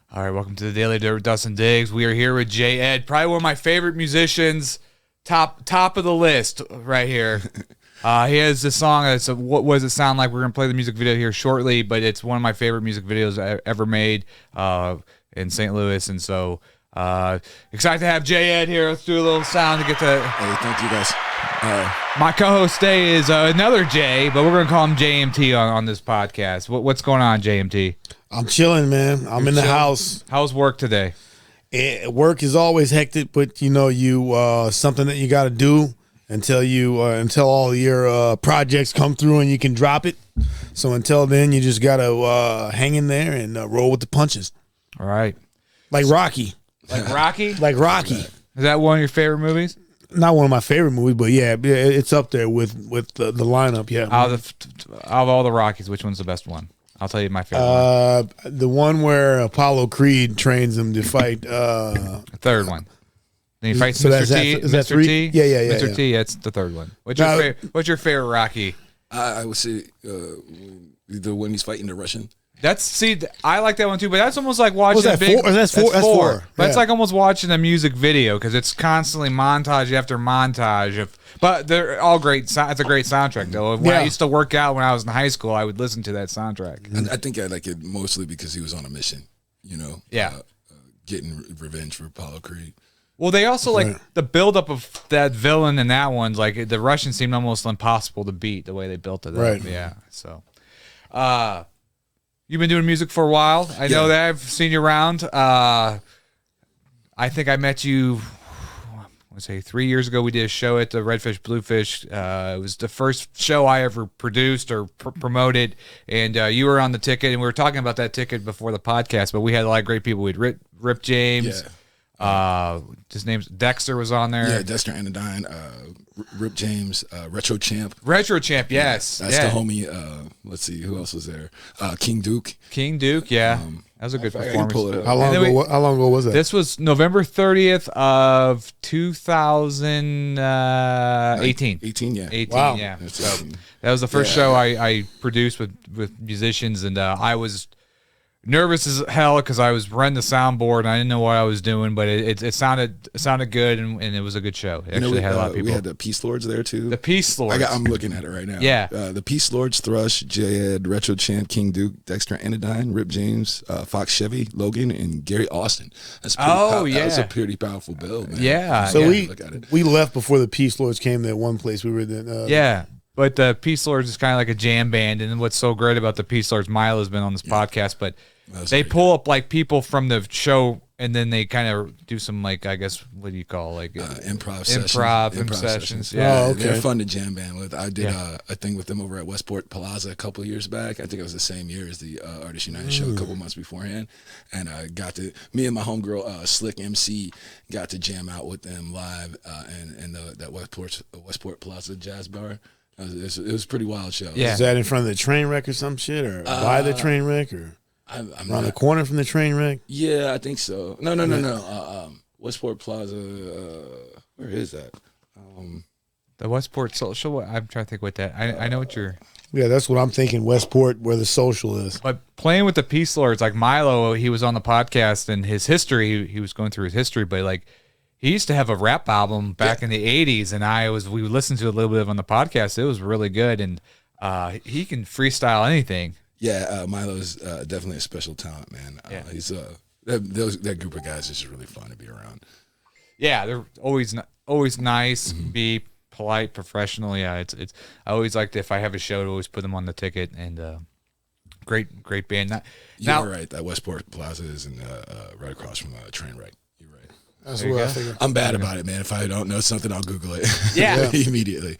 All right, welcome to the Daily Dirt with Dustin Digs. We are here with J. Ed, probably one of my favorite musicians, top of the list right here. He has this song. It's What Does It Sound Like? We're going to play the music video here shortly, but it's one of my favorite music videos I ever made in St. Louis, and so excited to have J. Ed here. Let's do a little sound to get to... Hey, thank you, guys. My co-host today is another J, but we're going to call him JMT on this podcast. What's going on, JMT? I'm chilling, man. I'm in the house. How's work today? Work is always hectic, but you something that you got to do until all your projects come through and you can drop it. So until then, you just got to hang in there and roll with the punches. All right. Like Rocky. Like Rocky? Like Rocky. Is that one of your favorite movies? Not one of my favorite movies, but yeah, it's up there with the lineup. Yeah. Out of all the Rockies, which one's the best one? I'll tell you my favorite one. The one where Apollo Creed trains him to fight. The third one. Then he fights So Mr. that's T. that- is that Mr. three? T. Yeah. Mr. T. That's the third one. What's your favorite Rocky? I would say the when he's fighting the Russian. I like that one too, but that's almost like watching Was that a big. four? That's four. But it's Yeah. like almost watching a music video because it's constantly montage after montage. But they're all great. It's a great soundtrack though. When I used to work out when I was in high school, I would listen to that soundtrack. And I think I like it mostly because he was on a mission. Yeah. Getting revenge for Apollo Creed. Well, they also like the buildup of that villain in that one. Like the Russians seemed almost impossible to beat the way they built it up. Right. Yeah. So, you've been doing music for a while. I know that. I've seen you around. I think I met you, let's say 3 years ago. We did a show at the Redfish Bluefish. It was the first show I ever produced or promoted, and you were on the ticket, and we were talking about that ticket before the podcast, but we had a lot of great people. We had Rip James. Yeah. His name's Dexter was on there. Yeah, Dexter Anodyne, Rip James, Retro Champ. Retro Champ, yes. That's the homie. Let's see, who else was there? King Duke. King Duke, yeah. That was a good performance. Pull it up. How long ago was that? This was November 30th of 2018. 18, yeah. 18, Wow. yeah. That's So that was the first show I produced with musicians, and I was nervous as hell because I was running the soundboard and I didn't know what I was doing, but it sounded good, and it was a good show. It actually had a lot of people. We had the Peace Lords there too. The Peace Lords. I'm looking at it right now. Yeah. The Peace Lords, Thrush, J-Ed, Retro Champ, King Duke, Dexter Anodyne, Rip James, Fox Chevy, Logan, and Gary Austin. That was a pretty powerful bill, man. Yeah. So Look at it. we left before the Peace Lords came to that one place we were in. Yeah. But the Peace Lords is kind of like a jam band, and what's so great about the Peace Lords, Milo's been on this podcast, but they pull up like people from the show, and then they kind of do some like, I guess, what do you call improv sessions. Yeah, Oh, okay. They're fun to jam band with. I did a thing with them over at Westport Plaza a couple of years back. I think it was the same year as the Artists United show, a couple months beforehand, and I me and my homegirl Slick MC got to jam out with them live in that Westport Plaza Jazz Bar. It was a pretty wild show. Yeah. Is that in front of the train wreck or some shit, or by the train wreck, or I'm around the corner from the train wreck? Yeah, I think so. No. Westport Plaza. Where is that? The Westport Social. I'm trying to think what that. I know what you're. Yeah, that's what I'm thinking. Westport, where the social is. But playing with the Peace Lords, like Milo, he was on the podcast, and his history. He was going through his history, but like he used to have a rap album back in the '80s, and we listened to a little bit of on the podcast. It was really good, and he can freestyle anything. Yeah, Milo's definitely a special talent, man. He's that group of guys is just really fun to be around. Yeah, they're always nice, be polite, professional. Yeah, it's. I always like if I have a show to always put them on the ticket, and great band. You're right. That Westport Plaza is right across from train wreck. You're right. That's what I figured. I'm bad about it, man. If I don't know something, I'll Google it. Yeah. Immediately.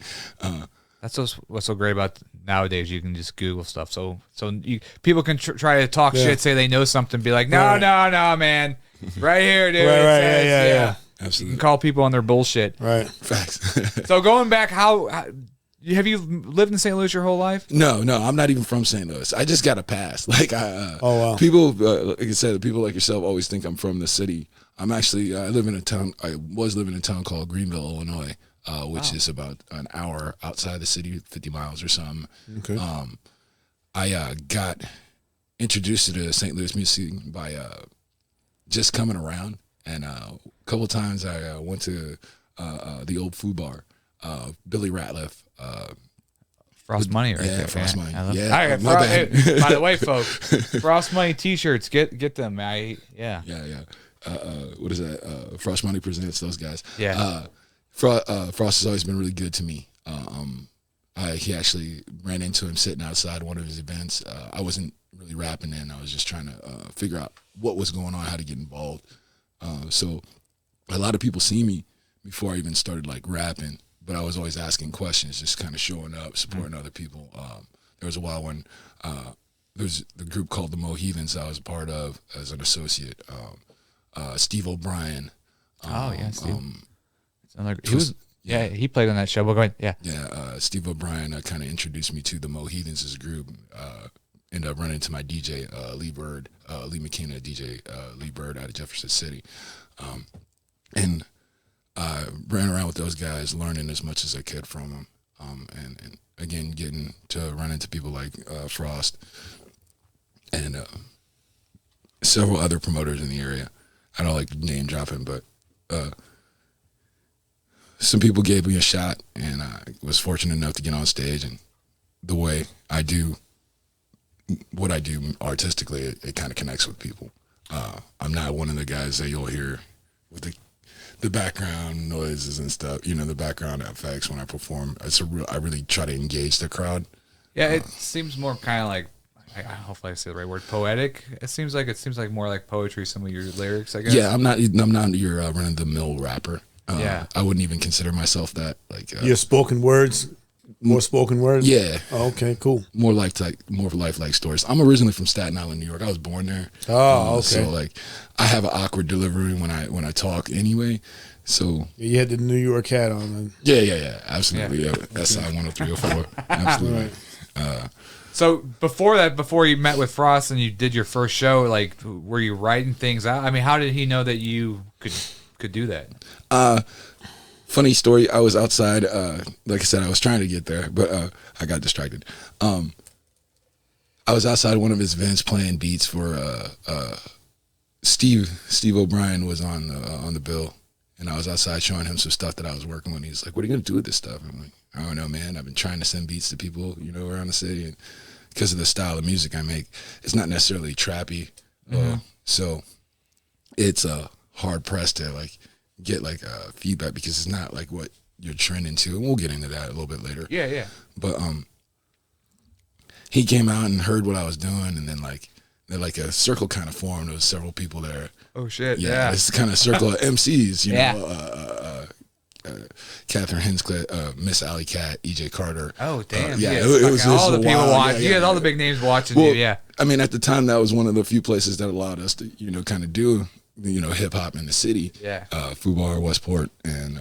That's what's so great about nowadays. You can just Google stuff. So people can try to talk shit, say they know something, be like, no, man, right here, dude. Right, yeah. Absolutely. You can call people on their bullshit. Right. Facts. So going back, how have you lived in St. Louis your whole life? No, I'm not even from St. Louis. I just got a pass. Like, oh wow. People, like I said, people like yourself always think I'm from the city. I'm actually, I was living in a town called Greenville, Illinois. Which is about an hour outside the city, 50 miles or something. Okay. I got introduced to the St. Louis music by just coming around. And a couple of times I went to the old food bar, Billy Ratliff. Frost Money, right there. Frost Money. I love Yeah, All right, my bad. hey, by the way, folks, Frost Money T-shirts, get them. Yeah. What is that? Frost Money presents those guys. Yeah. Frost has always been really good to me. He actually ran into him sitting outside one of his events. I wasn't really rapping then. I was just trying to figure out what was going on, how to get involved. So a lot of people see me before I even started like rapping, but I was always asking questions, just kind of showing up, supporting other people. There was a while when there's the group called the Mohevans I was a part of as an associate. Steve O'Brien. Steve. He played on that show. But go ahead. Yeah. Yeah, Steve O'Brien kind of introduced me to the Mohevans as a group. Ended up running into my DJ, Lee Bird, Lee McKenna, DJ Lee Bird out of Jefferson City. And I ran around with those guys, learning as much as I could from them. And again, getting to run into people like Frost and several other promoters in the area. I don't like name dropping, but some people gave me a shot, and I was fortunate enough to get on stage. And the way I do what I do artistically, it kind of connects with people. I'm not one of the guys that you'll hear with the background noises and stuff, the background effects when I perform. I really try to engage the crowd. Yeah, it seems more kind of like, hopefully I say the right word, poetic. It seems like more like poetry, some of your lyrics, I guess. Yeah, I'm not your run-of-the-mill rapper. Yeah. I wouldn't even consider myself that. Like your spoken words, more spoken words. Yeah. Oh, okay, cool. More life-like stories. I'm originally from Staten Island, New York. I was born there. Oh, okay. So like, I have an awkward delivery when I talk anyway. So you had the New York hat on. Then. Yeah, absolutely. Yeah. SI 10304. Absolutely. Right. So before you met with Frost and you did your first show, like, were you writing things out? I mean, how did he know that you could do that? Funny story. I was outside. Like I said, I was trying to get there, but I got distracted. I was outside one of his events playing beats for Steve O'Brien was on the bill, and I was outside showing him some stuff that I was working with. He's like, "What are you gonna do with this stuff?" I'm like, "I don't know, man. I've been trying to send beats to people, around the city, and because of the style of music I make, it's not necessarily trappy, so it's hard pressed to like get like feedback because it's not like what you're trending to, and we'll get into that a little bit later. Yeah. But he came out and heard what I was doing, and then like a circle kind of formed. There was several people there. Oh shit! Yeah, it's kind of circle of MCs, Catherine Hinscliff, Miss Alley Cat, EJ Carter. Oh damn! It was all the people watching. Yeah, you had all the big names watching you. Yeah. I mean, at the time, that was one of the few places that allowed us to, kind of do, hip hop in the city. Yeah. Fubar, Westport, and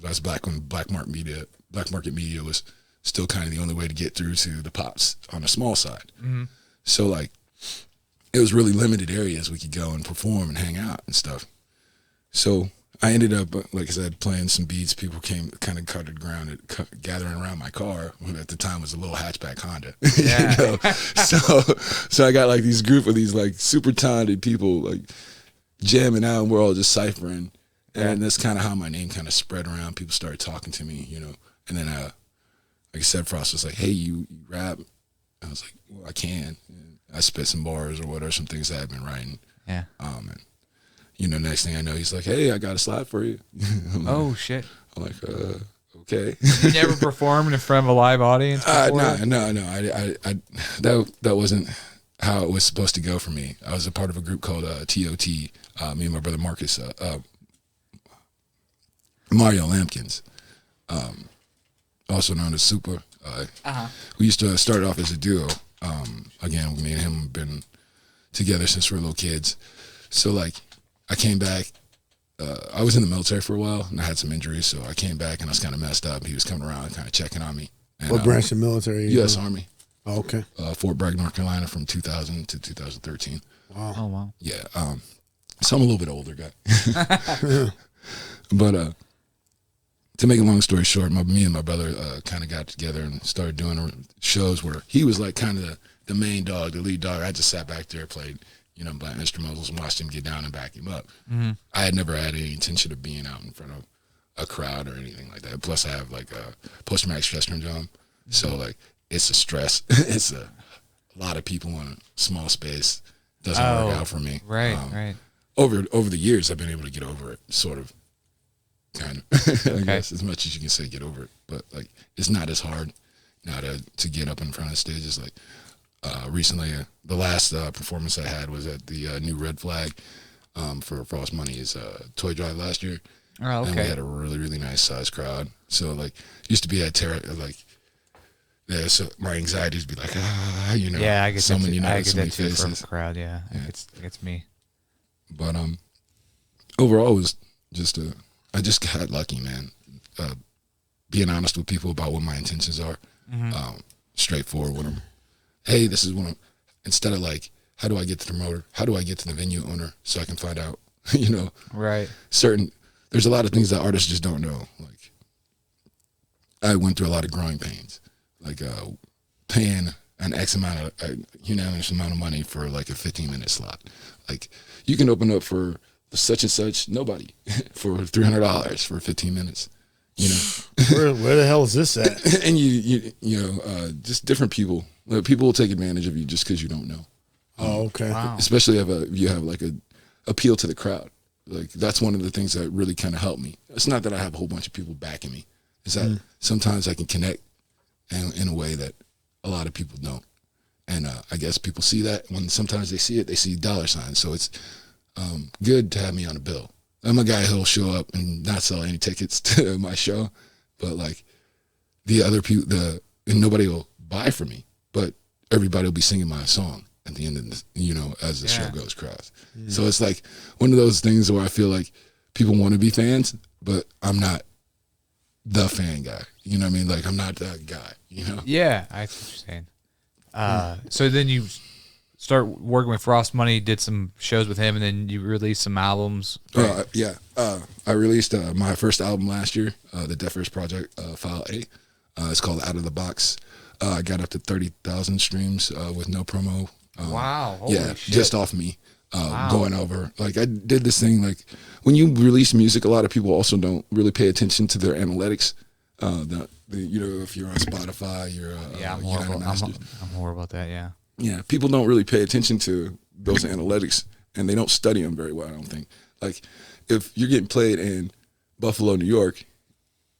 that's back when Black Market Media was still kind of the only way to get through to the pops on the small side. Mm-hmm. So like, it was really limited areas we could go and perform and hang out and stuff. So I ended up, like I said, playing some beats. People came, kind of covered ground, gathering around my car. At the time, it was a little hatchback Honda. Yeah. So I got like these group of these like super talented people like jamming out, and we're all just ciphering. And that's kind of how my name kind of spread around. People started talking to me, And then, like I said, Frost was like, "Hey, you rap?" I was like, "Well, I can." And I spit some bars or whatever, some things that I've been writing. Yeah. And next thing I know, he's like, "Hey, I got a slide for you." Oh shit! I'm like, okay. You never performed in front of a live audience before? No. That wasn't how it was supposed to go for me. I was a part of a group called TOT. Me and my brother Marcus, Mario Lampkins, also known as Super. We used to start off as a duo. Again, me and him have been together since we were little kids. So like, I came back. I was in the military for a while, and I had some injuries, so I came back and I was kind of messed up. He was coming around, kind of checking on me. And, what branch of military? U.S. Army. Oh, okay. Fort Bragg, North Carolina, from 2000 to 2013. Wow. Oh wow. Yeah. So I'm a little bit older guy. But to make a long story short, me and my brother kind of got together and started doing shows where he was like kind of the main dog, the lead dog. I just sat back there, played you know, playing instrumentals and watched him get down and back him up. Mm-hmm. I had never had any intention of being out in front of a crowd or anything like that. Plus, I have like a post-traumatic stress syndrome, so like it's a stress. It's a lot of people in a small space. Doesn't work out for me. Right, right. Over the years, I've been able to get over it, sort of, kind of. I guess as much as you can say, get over it. But like, it's not as hard now to get up in front of the stages. Like recently, the last performance I had was at the new Red Flag for Frost Money's toy drive last year. Oh, okay. And we had a really, really nice sized crowd. So like, used to be at like. Yeah, so my anxiety would be like, you know, yeah, I get so that many too. I get so many that too faces. from a crowd. Yeah, it gets me. But overall, it was just I just got lucky, man. Being honest with people about what my intentions are, straightforward with them. Hey, this is what I'm. Instead of like, how do I get to the promoter? How do I get to the venue owner so I can find out? You know, right? There's a lot of things that artists just don't know. Like, I went through a lot of growing pains. Like paying an unanimous amount of money for like a 15-minute slot. Like you can open up for such and such nobody for $300 for 15 minutes. You know, where the hell is this at? And you know, just different people. People will take advantage of you just because you don't know. Oh, okay. Wow. Especially if you have like a appeal to the crowd. Like that's one of the things that really kind of helped me. It's not that I have a whole bunch of people backing me. It's that sometimes I can connect in a way that a lot of people don't. And I guess people see that when sometimes they see it, they see dollar signs. So it's good to have me on a bill. I'm a guy who'll show up and not sell any tickets to my show, but like the other people, and nobody will buy from me, but everybody will be singing my song at the end of the, you know, as the show goes across. So it's like one of those things where I feel like people want to be fans, but I'm not the fan guy. You know what I mean? Like, I'm not that guy, you know? Yeah, I see what you're saying. So then you start working with Frost Money, did some shows with him, and then you released some albums. Right? I released my first album last year, the Deaf Ears Project, File A. It's called Out of the Box. I got up to 30,000 streams with no promo. Wow. Holy shit. Just off me. Going over, like I did this thing, like when you release music, a lot of people also don't really pay attention to their analytics. You know, if you're on Spotify, you're I'm more about that. Yeah, people don't really pay attention to those analytics, and they don't study them very well. I don't think. Like if you're getting played in Buffalo, New York,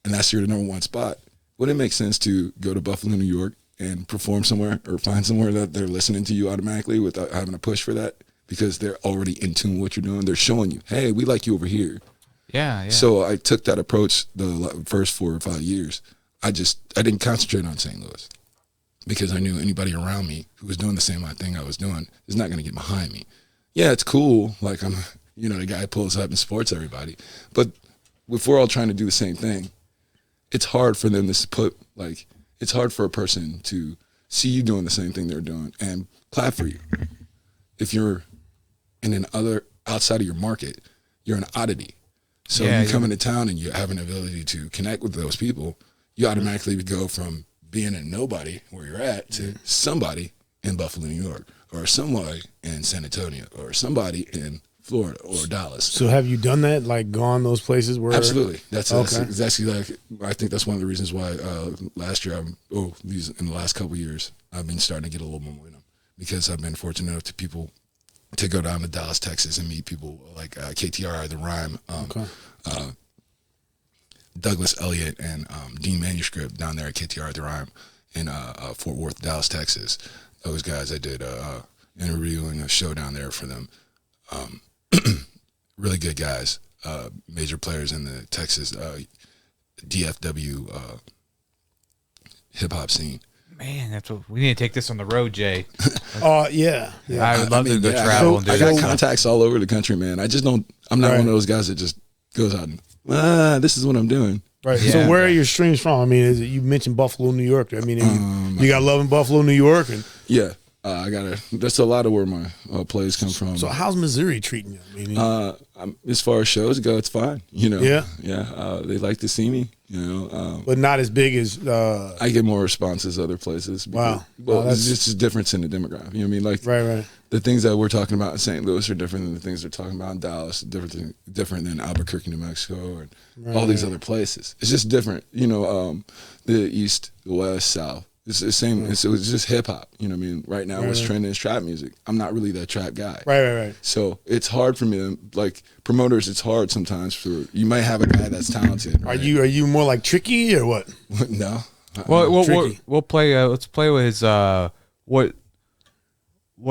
and that's your number one spot, wouldn't it make sense to go to Buffalo, New York, and perform somewhere or find somewhere that they're listening to you automatically without having to push for that? Because they're already in tune with what you're doing. They're showing you, hey, we like you over here. Yeah. So I took that approach the first 4 or 5 years. I didn't concentrate on St. Louis because I knew anybody around me who was doing the same thing I was doing is not going to get behind me. Yeah, it's cool. Like I'm, you know, the guy who pulls up and supports everybody. But if we're all trying to do the same thing, it's hard for them to put, like, it's hard for a person to see you doing the same thing they're doing and clap for you. If you're outside of your market, you're an oddity. So you come into town and you have an ability to connect with those people, you automatically go from being a nobody where you're at to somebody in Buffalo, New York, or somebody in San Antonio, or somebody in Florida or Dallas. So have you done that? Like gone those places where? Absolutely. That's exactly like, I think that's one of the reasons why last year, in the last couple of years, I've been starting to get a little more momentum because I've been fortunate enough to go down to Dallas, Texas, and meet people like KTR, The Rhyme, Douglas Elliott, and Dean Manuscript down there at KTR, The Rhyme in Fort Worth, Dallas, Texas. Those guys, I did interview and a show down there for them. Really good guys, major players in the Texas DFW hip-hop scene. Man, that's what we need to take this on the road, Jay. Yeah. I would love to go travel and do I that. got contacts all over the country, man. I'm not one of those guys that just goes out and, this is what I'm doing. Right. Yeah. So where are your streams from? I mean, you mentioned Buffalo, New York. I mean, you got love in Buffalo, New York, and that's a lot of where my plays come from. so how's Missouri treating you? I mean, as far as shows go, it's fine. You know. Yeah. They like to see me. You know, but not as big as. I get more responses other places. Because, Wow. Well, Wow, it's just a difference in the demographic. You know what I mean? Like, Right. the things that we're talking about in St. Louis are different than the things they're talking about in Dallas. Different than Albuquerque, New Mexico, and all these other places. It's just different. You know, the East, the West, South. It's the same. It's just hip hop. You know what I mean? Right now, what's trending is trap music. I'm not really that trap guy. Right. So it's hard for me to, like, promoters. It's hard sometimes for, you might have a guy that's talented. Right? Are you more like Tricky or what? No. Well, Tricky. we'll play. Let's play with his what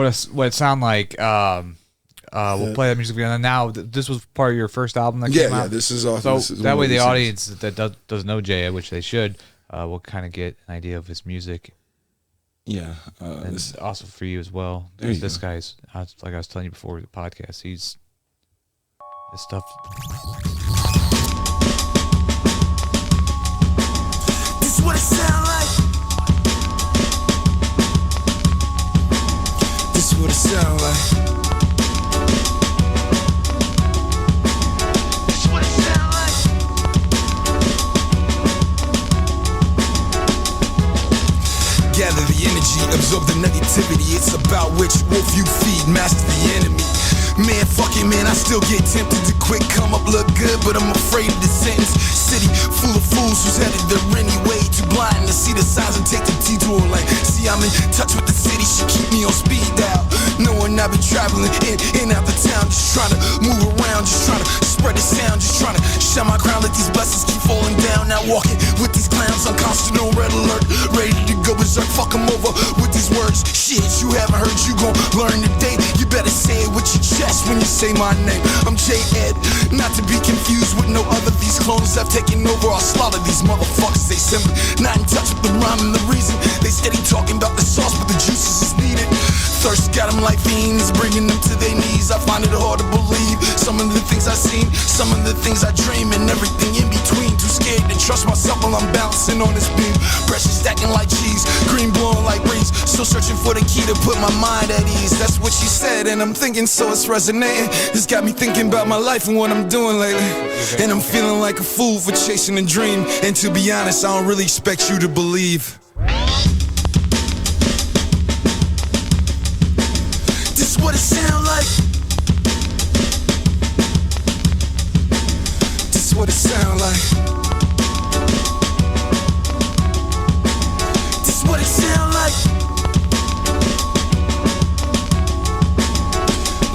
it sound like. We'll play that music video. Now, this was part of your first album that came out. Yeah. This is So awesome. This is that one way, of the these audience that doesn't know Jay, which they should, will kind of get an idea of his music. Yeah. And This, also for you as well. There you This go. guy's, like I was telling you before the podcast, this stuff. This what it sound like. This what it sound like. This what it sound like. Gather the energy, absorb the negativity. It's about which wolf you feed, master the enemy. Man, fuck it, man, I still get tempted to quit, come up, look good, but I'm afraid of the sentence. City full of fools who's headed there anyway, too blind to see the signs and take the detour. Like, see, I'm in touch with the city, she keep me on speed dial. Knowing I've been traveling in out the town, just trying to move around, just trying to spread the sound, just trying to shine my crown, let these blessings keep falling down. Now walking with these clowns on constant on red alert, ready to go berserk, fuck them over with these words. Shit, you haven't heard, you gon' learn today. You better say it with your chest when you say my name. I'm J-Ed, not to be confused with no other. These clones have taken over, I'll slaughter these motherfuckers. They simply not in touch with the rhyme and the reason. They steady talking about the sauce, but the juices is needed. Thirst got them like fiends, bringing them to their knees. I find it hard to believe some of the things I seen, some of the things I dream, and everything in between. Too scared to trust myself while I'm bouncing on this beam. Pressure stacking like cheese, green blowing like breeze. Still searching for the key to put my mind at ease. That's what she said, and I'm thinking, so it's resonating. This got me thinking about my life and what I'm doing lately. And I'm feeling like a fool for chasing a dream. And to be honest, I don't really expect you to believe. This what it sound like. This what it sound like. This what it sound like.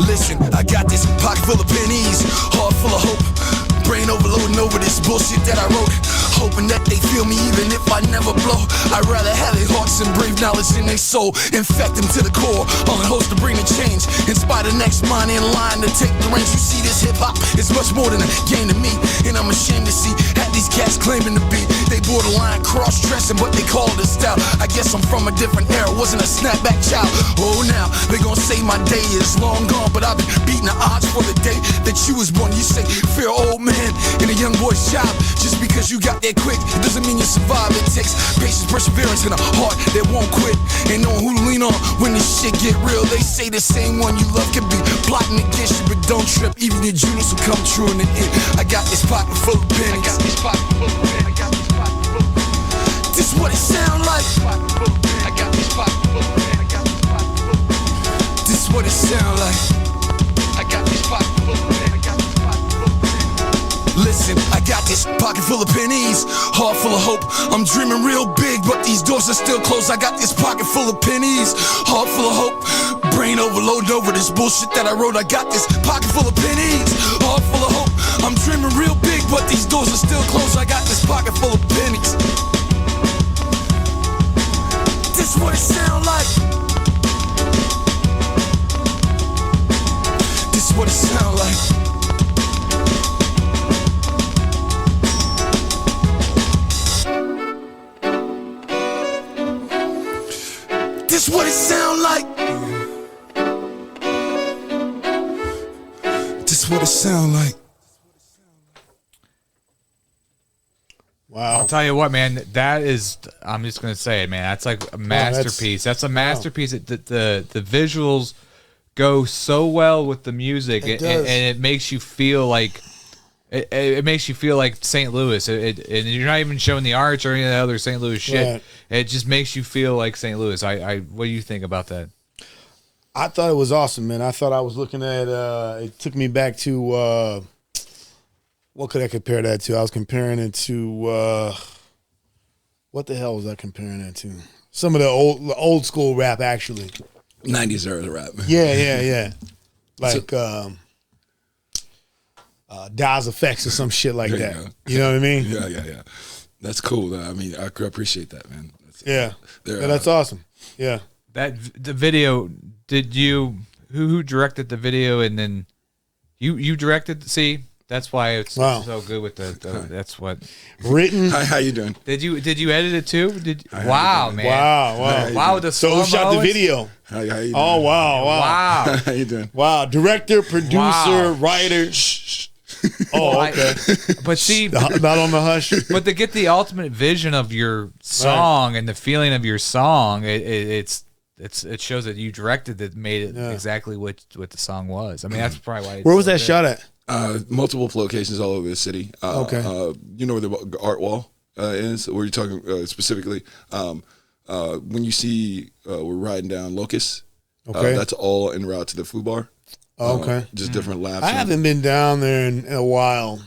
Listen, I got this pocket full of pennies, heart full of hope, brain overloading over this bullshit that I wrote. Hoping that they feel me even if I never blow. I'd rather have their hearts and brave knowledge in their soul. Infect them to the core, on host to bring the change. Inspire the next mind in line to take the reins. You see, this hip-hop is much more than a game to me. And I'm ashamed to see half these cats claiming to be. They borderline cross-dressing, but they call it a style. I guess I'm from a different era, wasn't a snapback child. Oh, now, they gon' say my day is long gone, but I've been beating the odds for the day that you was born. You say, fear old man in a young boy's job. Just because you got there quick, it doesn't mean you survive. It takes patience, perseverance, and a heart that won't quit. And knowing who to lean on when this shit get real. They say the same one you love can be plotting against you, but don't trip. Even your dreams will come true in the end. I got this pocket full of pennies. I got this pocket full of pennies. I got this pocket full of pennies. This what it sound like. I got this pocket full of pennies. I got this pocket full of pennies. This what it sound like. I got this pocket full of pennies. I got this pocket full of pennies. Listen, I got this pocket full of pennies, heart full of hope. I'm dreaming real big, but these doors are still closed. I got this pocket full of pennies, heart full of hope. Brain overloaded over this bullshit that I wrote. I got this pocket full of pennies, heart full of hope. I'm dreaming real big, but these doors are still closed. I got this pocket full of pennies. This what it sound like. This what it sound like. This what it sound like. This what it sound like. Wow. I'll tell you what, man. That is, I'm just gonna say it, man. That's like a masterpiece. That's a masterpiece. The visuals go so well with the music, It and does. it makes you feel like it makes you feel like St. Louis. And you're not even showing the arch or any of the other St. Louis shit. Right. It just makes you feel like St. Louis. What do you think about that? I thought it was awesome, man. I thought I was looking at. It took me back to what could I compare that to? I was comparing it to what the hell was I comparing that to? Some of the old school rap, actually. 90s era rap. Yeah. Like Daz Effects or some shit like There you that. go. You know what I mean? Yeah. That's cool. I mean, I appreciate that, man. Yeah, that's awesome. Yeah. The video. Did you who directed the video and then you directed? See, that's why it's so good with the that's what written. Hi, how you doing? Did you edit it too? Wow, man. Wow. With the So who shot the slow-mo, video? How you doing? Oh wow. Wow. How you doing? Wow. Director, producer, Wow. writer. Oh, okay. But see, Not on the hush. but to get the ultimate vision of your song and the feeling of your song, it shows that you directed it, made it exactly what the song was. I mean, that's probably why. It's Where was so that good. shot at? Multiple locations all over the city. Okay. You know where the art wall is? Where you're talking specifically? When you see we're riding down Locust, that's all en route to the food bar. Okay. Just different laps. I haven't been down there in a while.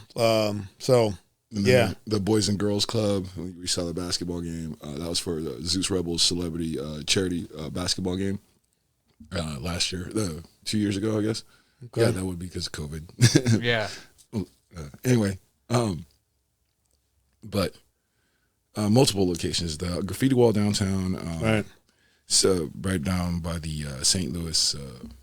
So And then the Boys and Girls Club, we saw the basketball game. That was for the Zeus Rebels celebrity charity basketball game last year, 2 years ago, I guess. Okay. Yeah, that would be because of COVID. Yeah. Anyway, but multiple locations. The graffiti wall downtown, right. So right down by the St. Louis,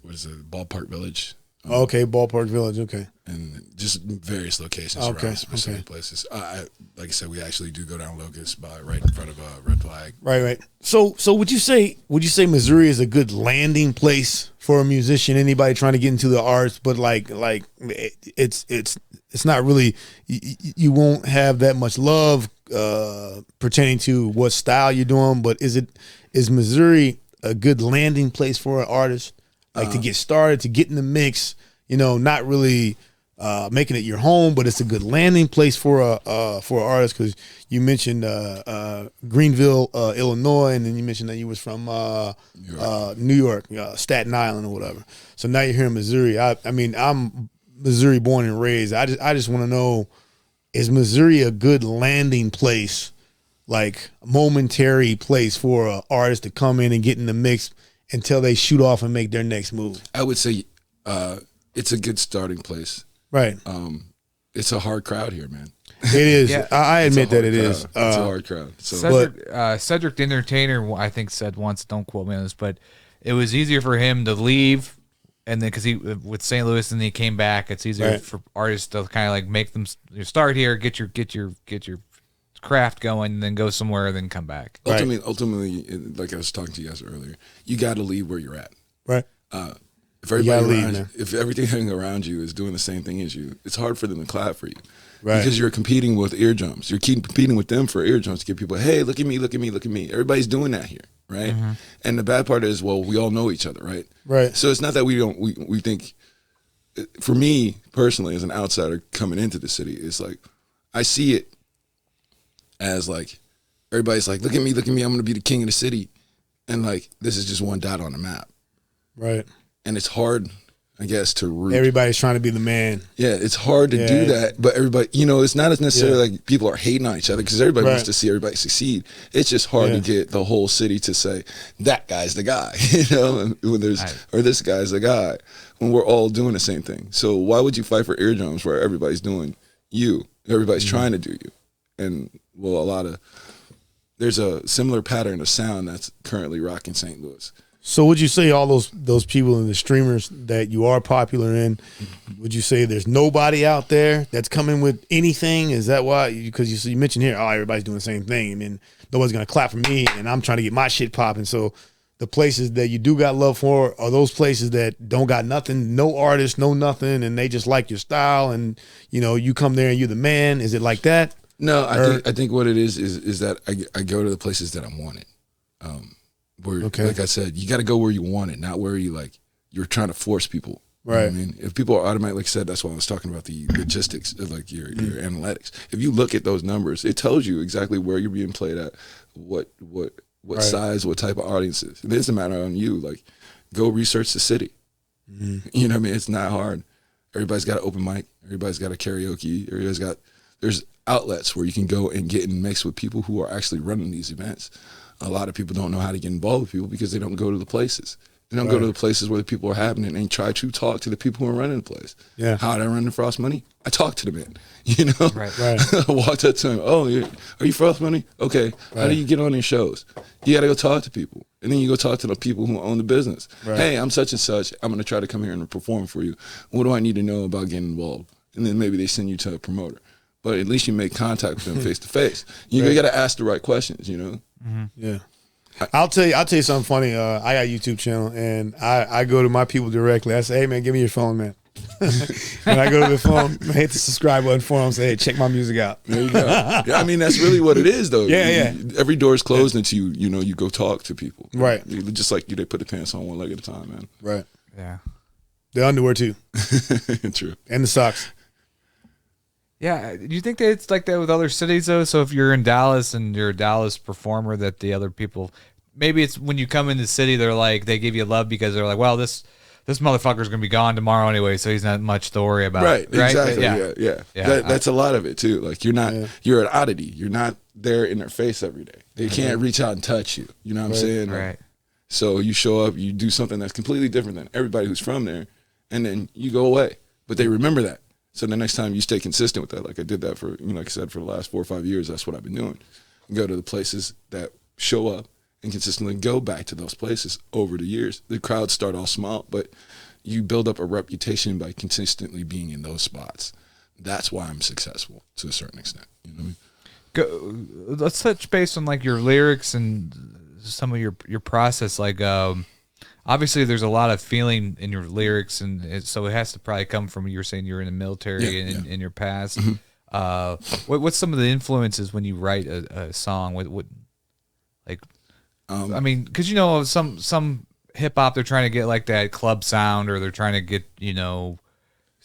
what is it, Ballpark Village? Okay, Ballpark Village. Okay. And just various locations Okay, around specific okay. places. Like I said, we actually do go down Locust right in front of Red Flag. Right. So would you say Missouri is a good landing place for a musician, anybody trying to get into the arts, but like it's not really, you won't have that much love pertaining to what style you're doing, but is Missouri a good landing place for an artist, like to get started, to get in the mix, not really making it your home, but it's a good landing place for an artist? Because you mentioned Greenville, Illinois, and then you mentioned that you was from New York, Staten Island or whatever. So now you're here in Missouri. I mean, I'm Missouri born and raised. I just want to know, is Missouri a good landing place, like a momentary place for an artist to come in and get in the mix until they shoot off and make their next move? I would say it's a good starting place. Right. It's a hard crowd here, man. It is. Yeah. I admit that it is. It's a hard crowd. So Cedric the Entertainer, I think, said once, don't quote me on this, but it was easier for him to leave, and then because he with St. Louis, and then he came back. It's easier for artists to kind of like make them start here, get your craft going, and then go somewhere, and then come back. ultimately, like I was talking to you guys earlier, you got to leave where you're at. Right. If everything around you is doing the same thing as you, it's hard for them to clap for you. Right. Because you're competing with eardrums. You're competing with them for eardrums to get people, hey, look at me, look at me, look at me. Everybody's doing that here, right? Mm-hmm. And the bad part is, well, we all know each other, right? Right. So it's not that we think, for me personally, as an outsider coming into the city, it's like, I see it as like, everybody's like, look at me, I'm going to be the king of the city. And like, this is just one dot on the map. Right. And it's hard, I guess, to root. Everybody's trying to be the man. Yeah, it's hard to do that. But everybody, it's not as necessarily like people are hating on each other, because everybody wants to see everybody succeed. It's just hard to get the whole city to say, that guy's the guy, when or this guy's the guy, when we're all doing the same thing. So why would you fight for eardrums where everybody's doing you? Everybody's trying to do you. And, well, there's a similar pattern of sound that's currently rocking St. Louis. So would you say all those people in the streamers that you are popular in, would you say there's nobody out there that's coming with anything? Is that why? Because you mentioned here, everybody's doing the same thing. I mean, nobody's going to clap for me, and I'm trying to get my shit popping. So the places that you do got love for are those places that don't got nothing, no artist, no nothing, and they just like your style, and, you come there and you're the man. Is it like that? No, I think what it is that I go to the places that I want it. Like I said, you got to go where you want it, not where you're trying to force people You know what Right. I mean, if people are automatically, like I said, that's why I was talking about the logistics of like your analytics. If you look at those numbers, it tells you exactly where you're being played at, what Right. size, what type of audiences. It doesn't matter on you. Like, go research the city. You know what I mean? It's not hard. Everybody's got an open mic. Everybody's got a karaoke. There's outlets where you can go and get and mix with people who are actually running these events. A lot of people don't know how to get involved with people because they don't go to the places. They don't go to the places where the people are happening and try to talk to the people who are running the place. Yeah. How did I run the Frost Money? I talked to the man, you know? Right. Right. I walked up to him. Oh, are you Frost Money? Okay. How do you get on these shows? You got to go talk to people. And then you go talk to the people who own the business. Right. Hey, I'm such and such. I'm going to try to come here and perform for you. What do I need to know about getting involved? And then maybe they send you to a promoter. But at least you make contact with them face to face. You got to ask the right questions, you know? Yeah. I'll tell you something funny. I got a YouTube channel, and I go to my people directly. I say, hey, man, give me your phone, man. And I go to the phone, hit the subscribe button for them, say, hey, check my music out. There you go. Yeah, I mean, that's really what it is, though. Yeah. Every door is closed until you go talk to people. Right. Just like they put the pants on one leg at a time, man. Right. Yeah. The underwear, too, True. and the socks. Yeah. Do you think that it's like that with other cities though? So if you're in Dallas and you're a Dallas performer, that the other people, maybe it's when you come in the city, they're like, they give you love because they're like, well, this motherfucker's gonna be gone tomorrow anyway, so he's not much to worry about. Right. Exactly. Yeah. Yeah. That's a lot of it too. Like you're an oddity. You're not there in their face every day. They can't reach out and touch you. You know what I'm saying? Like, Right. so you show up, you do something that's completely different than everybody who's from there, and then you go away. But they remember that. So the next time you stay consistent with that, like I did that for, like I said, for the last 4 or 5 years, that's what I've been doing. Go to the places that show up and consistently go back to those places over the years. The crowds start off small, but you build up a reputation by consistently being in those spots. That's why I'm successful to a certain extent. You know what I mean? Let's touch base on like your lyrics and some of your process. Like, obviously, there's a lot of feeling in your lyrics, and so it has to probably come from, you were saying you're in the military in your past. What's some of the influences when you write a song? What I mean, because some hip hop, they're trying to get like that club sound, or they're trying to get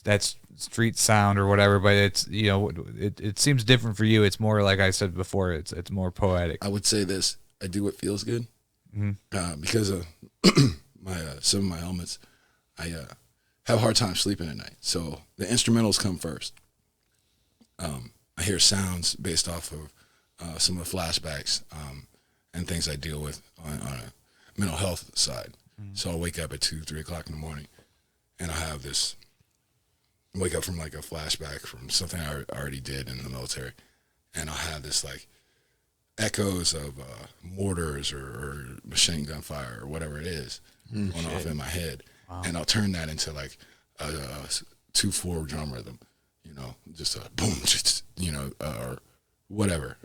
that street sound or whatever. But it's it seems different for you. It's more, like I said before, it's more poetic. I would say this: I do what feels good, because of some of my elements. I have a hard time sleeping at night, so the instrumentals come first. I hear sounds based off of some of the flashbacks and things I deal with on a mental health side. So I'll wake up at 2, 3 o'clock in the morning, and I'll have this wake up from like a flashback from something I already did in the military, and I'll have this like echoes of mortars or machine gun fire or whatever it is going off in my head. Wow. And I'll turn that into like a 2/4 drum rhythm, just a boom, or whatever.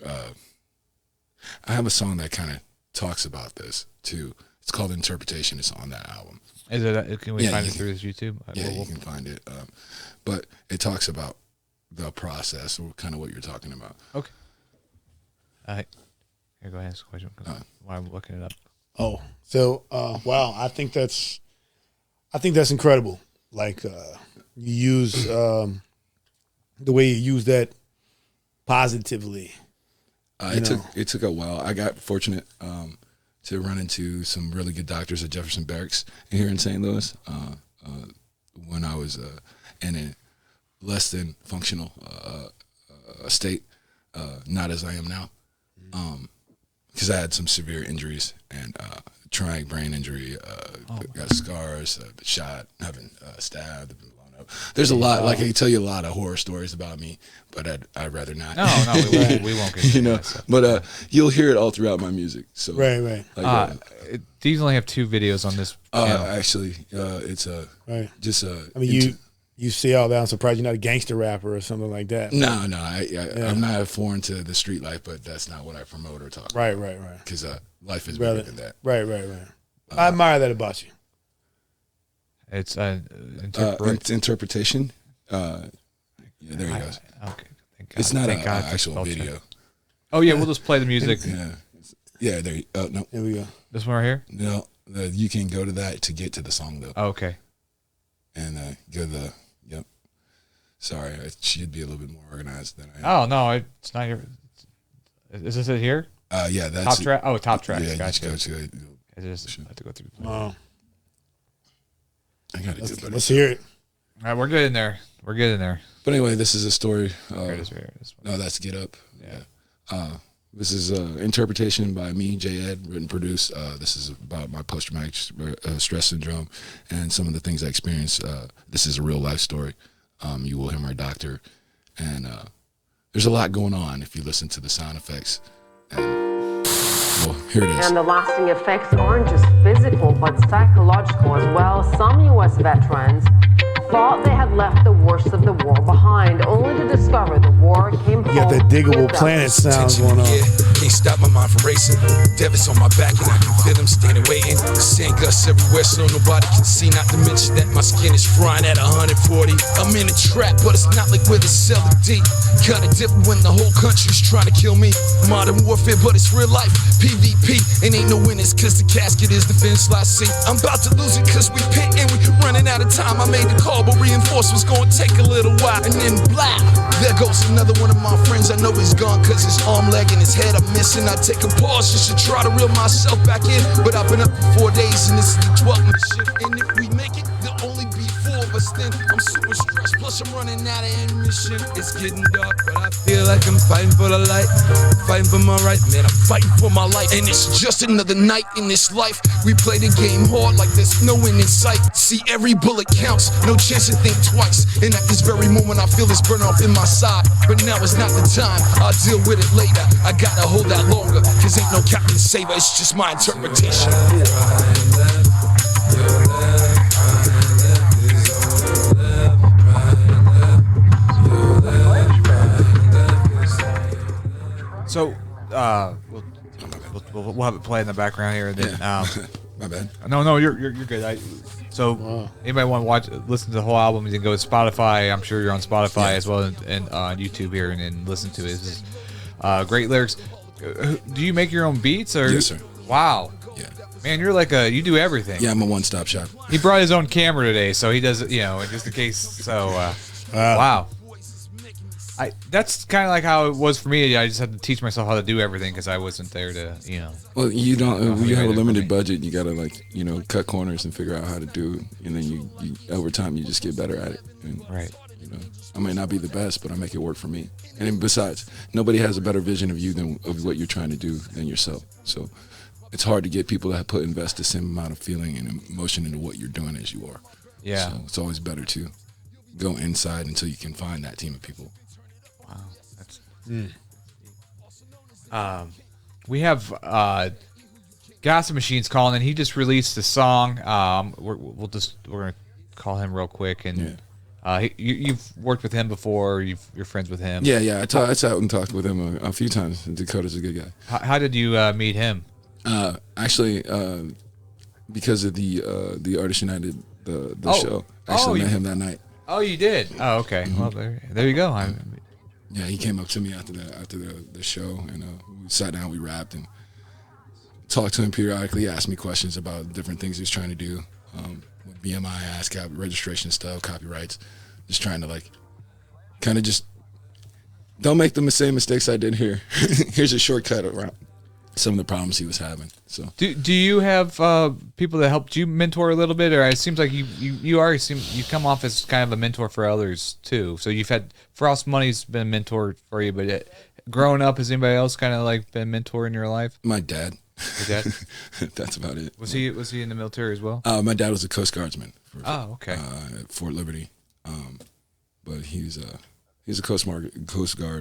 I have a song that kind of talks about this too. It's called Interpretation. It's on that album. Is it? Can we find it through this YouTube? Yeah, you can find it. But it talks about the process, or kind of what you're talking about. Okay. Here, go ahead. Ask a question while I'm looking it up. Oh, so wow! I think that's incredible. Like you use the way you use that positively. It took a while. I got fortunate to run into some really good doctors at Jefferson Barracks here in St. Louis when I was in a less than functional state, not as I am now, because I had some severe injuries and traumatic brain injury, got scars, been shot, having stabbed, been blown up. There's a lot. Like I can tell you a lot of horror stories about me, but I'd rather not. No, we won't get into that. But you'll hear it all throughout my music. So right. Like, these only have 2 videos on this. Actually, it's right. Just I mean, you see all that. I'm surprised you're not a gangster rapper or something like that. No, I'm not foreign to the street life, but that's not what I promote or talk about. Right. Because life is better than that. Right. I admire that about you. It's interpretation. There you go. Okay. Thank God. It's not an God actual video. Oh yeah, we'll just play the music. Yeah. There. No. Here we go. This one right here. No, you can go to that to get to the song though. Oh, okay. and give the yep. Sorry, I should be a little bit more organized than I am. Oh no, it's not here. Is this it here? Yeah, that's Top track. Oh, top tracks. Yeah, Gotcha. you just go to. I just have to go through. Oh, I gotta do better. let's hear it. All right, we're good in there. We're good in there. But anyway, this is a story. Here it is. Here it is. No, that's Get Up. Yeah. This is interpretation by me, J. Ed, written, produced. This is about my post-traumatic stress syndrome and some of the things I experienced. This is a real life story. You will hear my doctor. And there's a lot going on if you listen to the sound effects. And, well, here it is. And the lasting effects aren't just physical, but psychological as well. Some U.S. veterans thought they had left the worst of the war behind, only to discover the war came home. You got that Diggable with them. Planet sound Tension, going on. yeah, can't stop my mind from racing. Devil's on my back and I can feel them standing waiting. Sand gusts everywhere so nobody can see. Not to mention that my skin is frying at 140. I'm in a trap, but it's not like where the cellar deep. Kinda different when the whole country's trying to kill me. Modern warfare, but it's real life. PvP, and ain't no winners cause the casket is the finish line. See, I'm about to lose it cause we pit and we running out of time. I made the call, but reinforcements gonna take a little while. And then blah, there goes another one of my friends. I know he's gone cause his arm, leg, and his head are missing. I take a pause just to try to reel myself back in. But I've been up for 4 days and this is the 12th mission. And if we make it, there'll only be 4 of us then. I'm super stressed, plus I'm running out of ammunition. It's getting dark, but I feel like I'm fighting for the light. Fighting for my right, man, I'm fighting for my life. And it's just another night in this life. We play the game hard like there's no end in sight. See, every bullet counts, no chance to think twice. And at this very moment I feel this burn off in my side. But now is not the time, I'll deal with it later. I gotta hold that longer, cause ain't no Captain Saver, it's just my interpretation. So, we'll have it play in the background here. And then, My bad. no, you're good. Anybody want to listen to the whole album? You can go to Spotify. I'm sure you're on Spotify as well, and on YouTube here, and listen to it. This is great lyrics. Do you make your own beats, or? Yes, sir. Wow. Yeah. Man, you're like you do everything. Yeah, I'm a one-stop shop. He brought his own camera today, so he does it, just in case. So, wow. That's kind of like how it was for me. I just had to teach myself how to do everything because I wasn't there to, Well, you don't. When you have a for me. limited budget, you gotta cut corners and figure out how to do it, and then you over time you just get better at it. And, Right. I might not be the best, but I make it work for me. And then besides, nobody has a better vision of you of what you're trying to do than yourself. So it's hard to get people that invest the same amount of feeling and emotion into what you're doing as you are. Yeah. So it's always better to go inside until you can find that team of people. Wow. That's. We have Gossip Machine's calling, and he just released a song. We're gonna call him real quick, and you've worked with him before. You're friends with him. Yeah. I sat and talked with him a few times. Dakota's a good guy. How did you meet him? Actually, because of the Artist United the show. I actually met him that night. Oh, you did. Oh, okay. Mm-hmm. Well, there you go. Yeah, he came up to me after the show, and we sat down, we rapped, and talked to him periodically. He asked me questions about different things he was trying to do with BMI, ASCAP, registration stuff, copyrights. Just trying to kind of just don't make the same mistakes I did here. Here's a shortcut around some of the problems he was having. So, do you have people that helped you mentor a little bit, or it seems like you already you come off as kind of a mentor for others too. So you've had Frost Money's been a mentor for you, but growing up, has anybody else kind of been a mentor in your life? my dad. Your dad? That's about it. Was he in the military as well? My dad was a Coast Guardsman. Okay. At Fort Liberty, but he's a Coast Guard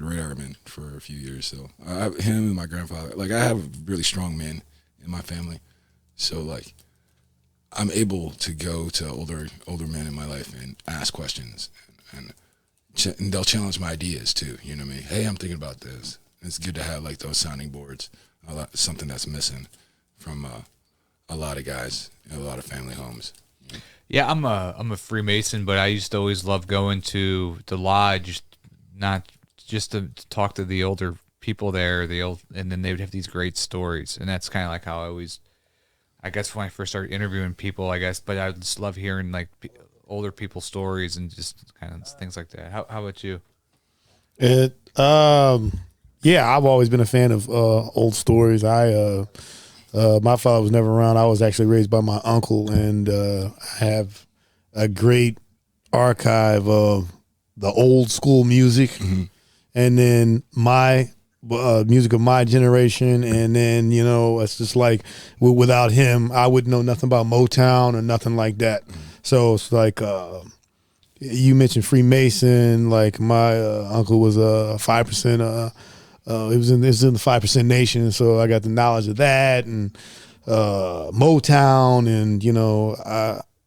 radarman for a few years. So him and my grandfather, I have really strong men in my family. So I'm able to go to older men in my life and ask questions, and they'll challenge my ideas too. You know what I mean? Hey, I'm thinking about this. It's good to have those sounding boards. Something that's missing from a lot of guys in a lot of family homes. Yeah, I'm a Freemason, but I used to always love going to the lodge, not just to talk to the older people there, and then they would have these great stories, and that's kind of how I guess when I first started interviewing people, but I just love hearing older people's stories and just kind of things like that. How about you? Yeah, I've always been a fan of old stories. My father was never around. I was actually raised by my uncle, and I have a great archive of the old school music, and then my music of my generation. And then, it's just like without him, I wouldn't know nothing about Motown or nothing like that. So it's like you mentioned Freemason. Like my uncle was a 5%. It was in the 5% Nation, so I got the knowledge of that and Motown, and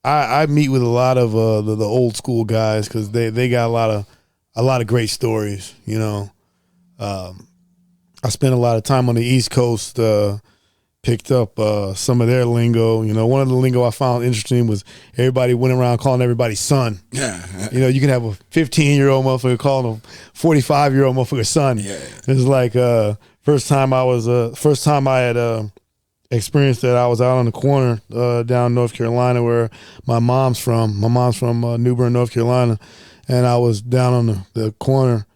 I meet with a lot of the old school guys because they got a lot of great stories. I spent a lot of time on the East Coast, picked up some of their lingo. One of the lingo I found interesting was everybody went around calling everybody son. Yeah. You can have a 15-year-old motherfucker calling a 45-year-old motherfucker son. Yeah. It's like first time I had experienced that, I was out on the corner down in North Carolina where my mom's from. My mom's from New Bern, North Carolina, and I was down on the corner,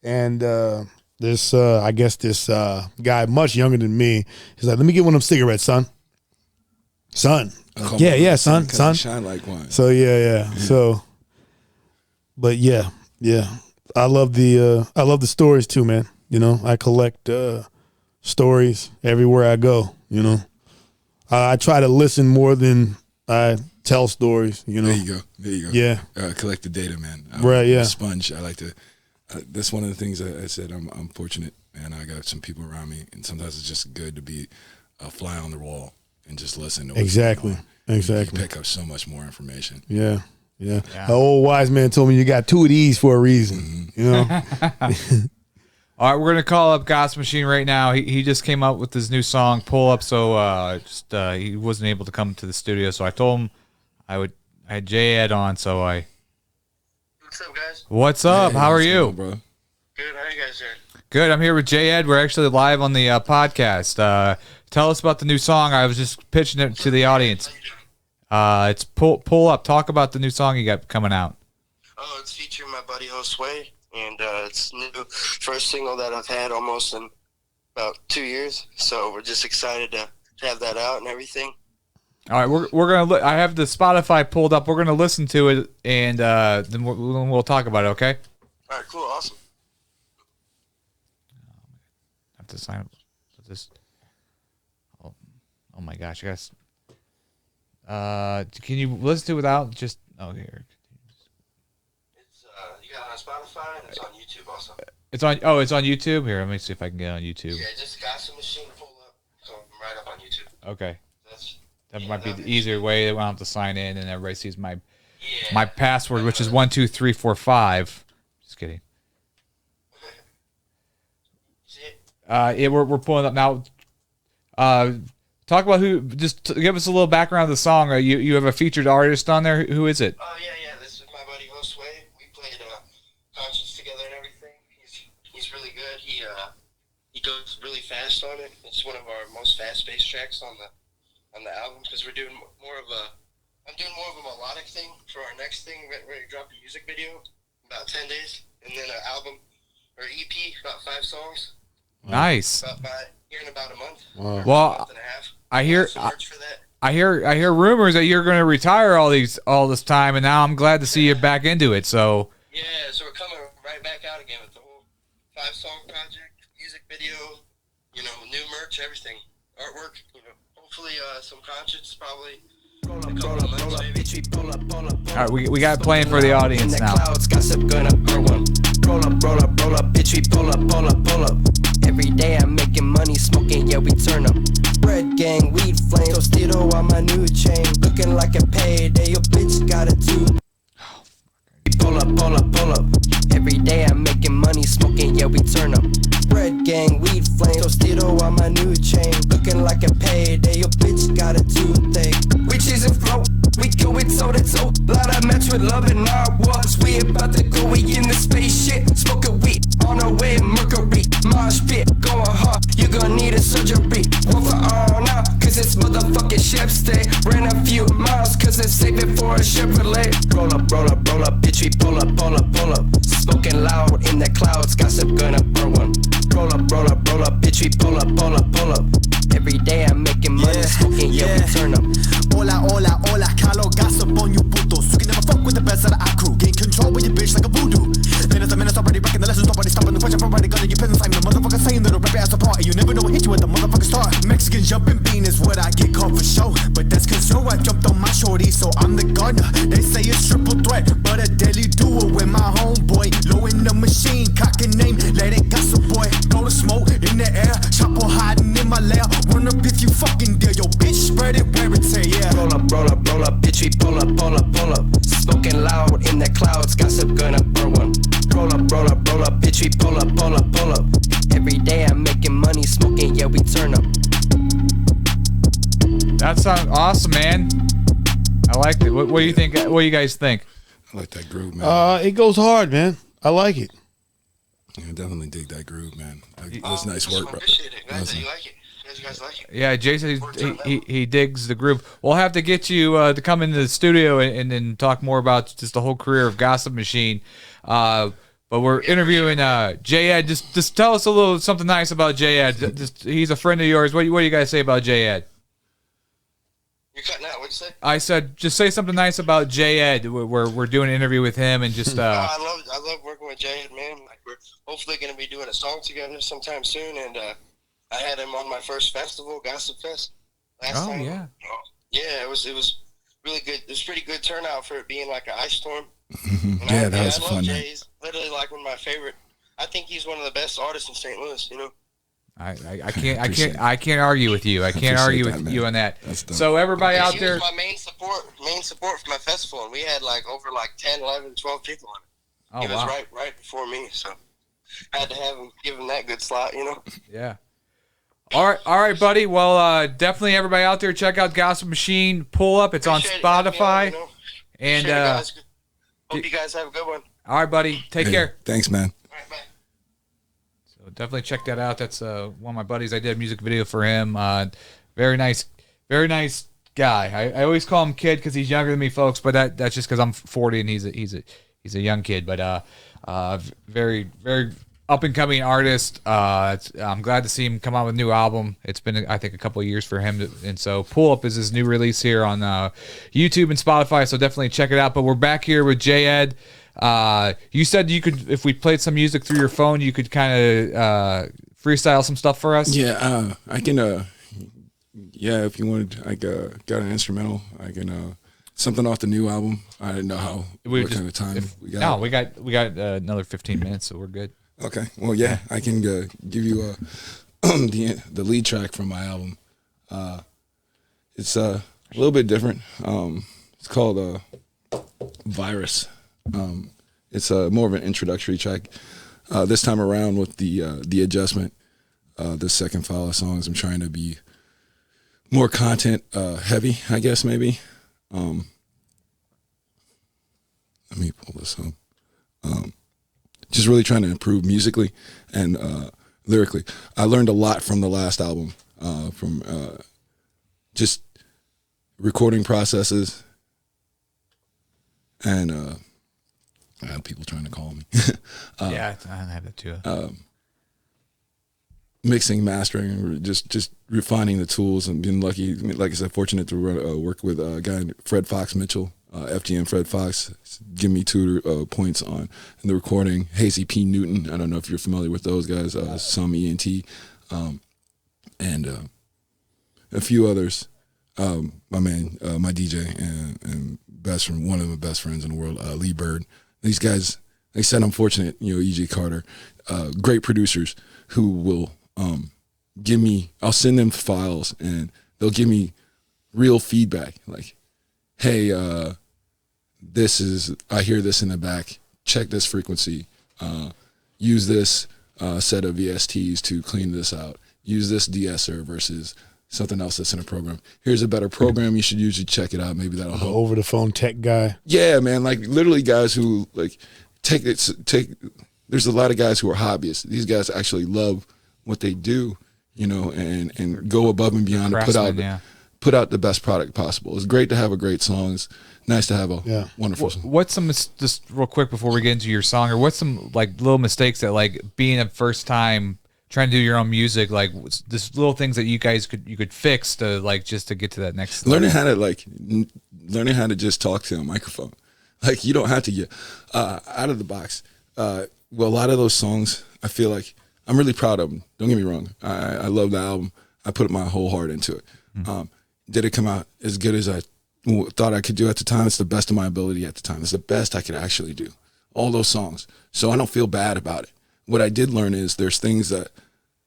and this guy much younger than me, he's like, "Let me get one of them cigarettes, son." Son. Yeah, son. Shine like one. So yeah. So, but yeah. I love the stories too, man. I collect stories everywhere I go. I try to listen more than I tell stories. There you go. Yeah. Collect the data, man. Right. Yeah. I'm a sponge. I like to. That's one of the things I said. I'm fortunate, and I got some people around me, and sometimes it's just good to be a fly on the wall and just listen to what's Exactly. going on. Exactly. You pick up so much more information. Yeah. An old wise man told me you got two of these for a reason. All right, we're gonna call up Gospel Machine right now. He just came out with his new song "Pull Up," so he wasn't able to come to the studio. So I told him I had J Ed on. So What's up, guys? What's up? Hey, How are what's you? going on, bro? Good. How are you guys doing? Good. I'm here with J Ed. We're actually live on the podcast. Tell us about the new song. I was just pitching it to the audience. It's Pull Up. Talk about the new song you got coming out. Oh, it's featuring my buddy Josue, and it's new first single that I've had almost in about 2 years. So we're just excited to have that out and everything. All right, we're gonna. I have the Spotify pulled up. We're gonna listen to it, and then we'll talk about it. Okay. All right, cool, awesome. I have to sign up for this. Oh my gosh, you guys. Can you listen to it without just? Oh, here. It's you got it on Spotify and it's on YouTube also. It's on YouTube. Here, let me see if I can get it on YouTube. Yeah, just Gospel Machine Pull Up, so I'm right up on YouTube. Okay. That Yeah, might be that'd the be easier way. They won't have to sign in, and everybody sees my Yeah. password, which is 12345. Just kidding. See it? Yeah, we're pulling up now. Talk about who. Just give us a little background of the song. You have a featured artist on there. Who is it? Oh yeah. This is my buddy Josue. We played concerts together and everything. He's really good. He goes really fast on it. It's one of our most fast-paced tracks on the album because I'm doing more of a melodic thing for our next thing. We're ready to drop a music video in about 10 days, and then an album or EP, about 5 songs. Nice. Here in about a month. Wow. Or Well, a month and a half. I hear So merch for that. I hear rumors that you're going to retire all this time, and now I'm glad to see you back into it. So Yeah, so we're coming right back out again with the whole 5-song project, music video, new merch, everything, artwork, hopefully some concerts probably. all right, we got it playing for the audience now. Roll up, bitch, we pull up. Every day I'm making money, smoking, yeah, we turn up. Red gang, weed flame, Tostito on my new chain. Looking like a payday, your bitch got a tooth. Pull up. Every day I'm making money, smoking, yeah, we turn up. Red gang, weed flame, Tostito on my new chain. Looking like a payday, your bitch got a toothache. We cheese and flow, we go it toe to toe. Lot of match with love in our waters. We about to go, we in the spaceship. Smoking weed, on our way, Mercury. Mosh pit, going hard, you gonna need a surgery. One for all now, cause cause it's motherfucking ship stay. Ran a few miles cause it's saving for a Chevrolet. Roll up, bitch, we pull up. Smoking loud in the clouds, gossip gonna burn one. Roll up, bitch, we pull up. Every day I'm making money, smoking, yeah, we turn up. Hola, Carlo, gossip on you putos. You can never fuck with the best of the crew. Gain control with your bitch like a voodoo. Minutes already breaking the lessons, nobody stopping the question from writing gun in your peasants. I'm the motherfucker saying that'll rip your ass apart. And you never know what hit you at the motherfucking start. Mexican jumping bean is what I get called for show. But that's cause yo, I jumped on my shorty, so I'm the gardener. They say it's triple threat, but a deadly duo with my homeboy. Low in the machine, cock and name, let it gossip boy. Blow the smoke in the air, chopper hiding in my lair. Run up if you fucking dare, yo bitch, spread it where it's at, yeah. Roll up, bitch, we pull up. Smoking loud in the clouds, gossip gonna burn one. Roll up, bitch, we pull up. Every day I'm making money, smoking, yeah, we turn up. That sounds awesome, man. I liked it. What do you think? What do you guys think? I like that groove, man. It goes hard, man. I like it. I definitely dig that groove, man. That's nice work, bro. Appreciate it. Glad that you like it. You guys like it. Yeah, Jason, he digs the groove. We'll have to get you to come into the studio and talk more about just the whole career of Gossip Machine. But we're interviewing J-Ed. Just tell us a little something nice about J-Ed. He's a friend of yours. What do you guys say about J-Ed? You're cutting out. What'd you say? I said just say something nice about J-Ed. We're doing an interview with him and just. I love working with J-Ed, man. Like we're hopefully going to be doing a song together sometime soon, and I had him on my first festival, Gossip Fest, last time. Yeah. Yeah, it was really good. It was pretty good turnout for it being like an ice storm. Yeah, that was I love fun. Jay. He's literally like one of my favorite. I think he's one of the best artists in St. Louis. You know. I can't argue with you. I can't argue with you on that. So everybody out there, he was my main support for my festival, and we had like over 10, 11, 12 people on it. Oh, he was wow. right before me, so I had to give him that good slot, you know. Yeah. All right, buddy. Well, definitely everybody out there, check out Gossip Machine. Pull up. It's Appreciate on it, Spotify. man, you know. And Appreciate it, guys. Hope you guys have a good one. all right, buddy. Take care. Thanks, man. All right, bye. So definitely check that out. That's one of my buddies. I did a music video for him. Very nice guy. I always call him kid because he's younger than me, folks. But that's just because I'm 40 and he's a young kid. But very up and coming artist. I'm glad to see him come out with a new album. It's been I think a couple of years for him, and so Pull Up is his new release here on YouTube and Spotify. So definitely check it out. But we're back here with J-Ed. You said you could, if we played some music through your phone, you could kind of freestyle some stuff for us. Yeah, I can. Yeah, if you wanted, I got an instrumental. I can something off the new album. I didn't know what kind of time we got. No, we got another 15 minutes, so we're good. Okay. Well, yeah, I can give you the lead track from my album. It's a little bit different. It's called Virus. It's more of an introductory track. This time around with the adjustment, the second file of songs, I'm trying to be more content heavy, I guess maybe. Let me pull this up. Just really trying to improve musically and lyrically. I learned a lot from the last album, from just recording processes, and I have people trying to call me. Yeah, I have that too. Mixing, mastering, just refining the tools, and being lucky. Like I said, fortunate to work with a guy, Fred Fox Mitchell, FGM Fred Fox, give me 2 points on in the recording. Hazy P. Newton, I don't know if you're familiar with those guys, some ENT, and a few others. My man, my DJ and best friend, one of my best friends in the world, Lee Bird. These guys, they said I'm fortunate, E.J. Carter, great producers who will give me, I'll send them files and they'll give me real feedback, like, hey, I hear this in the back, check this frequency, use this set of VSTs to clean this out, use this de-esser versus something else that's in a program. Here's a better program, you should usually check it out, maybe that'll help. Over the phone tech guy. Yeah, man, like literally guys who like take there's a lot of guys who are hobbyists. These guys actually love what they do, you know, and go above and beyond to Craftsman, put out the best product possible. It's great to have a great song. It's nice to have a wonderful song. What's some, just real quick before we get into your song, or what's some like little mistakes that, like, being a first time trying to do your own music, like just little things that you guys could fix to, like, just to get to that next learning how to just talk to a microphone. Like, you don't have to get out of the box. Well, a lot of those songs, I feel like I'm really proud of them. Don't get me wrong. I love the album. I put my whole heart into it. Did it come out as good as I thought I could do at the time? It's the best of my ability at the time. It's the best I could actually do. All those songs. So I don't feel bad about it. What I did learn is there's things that,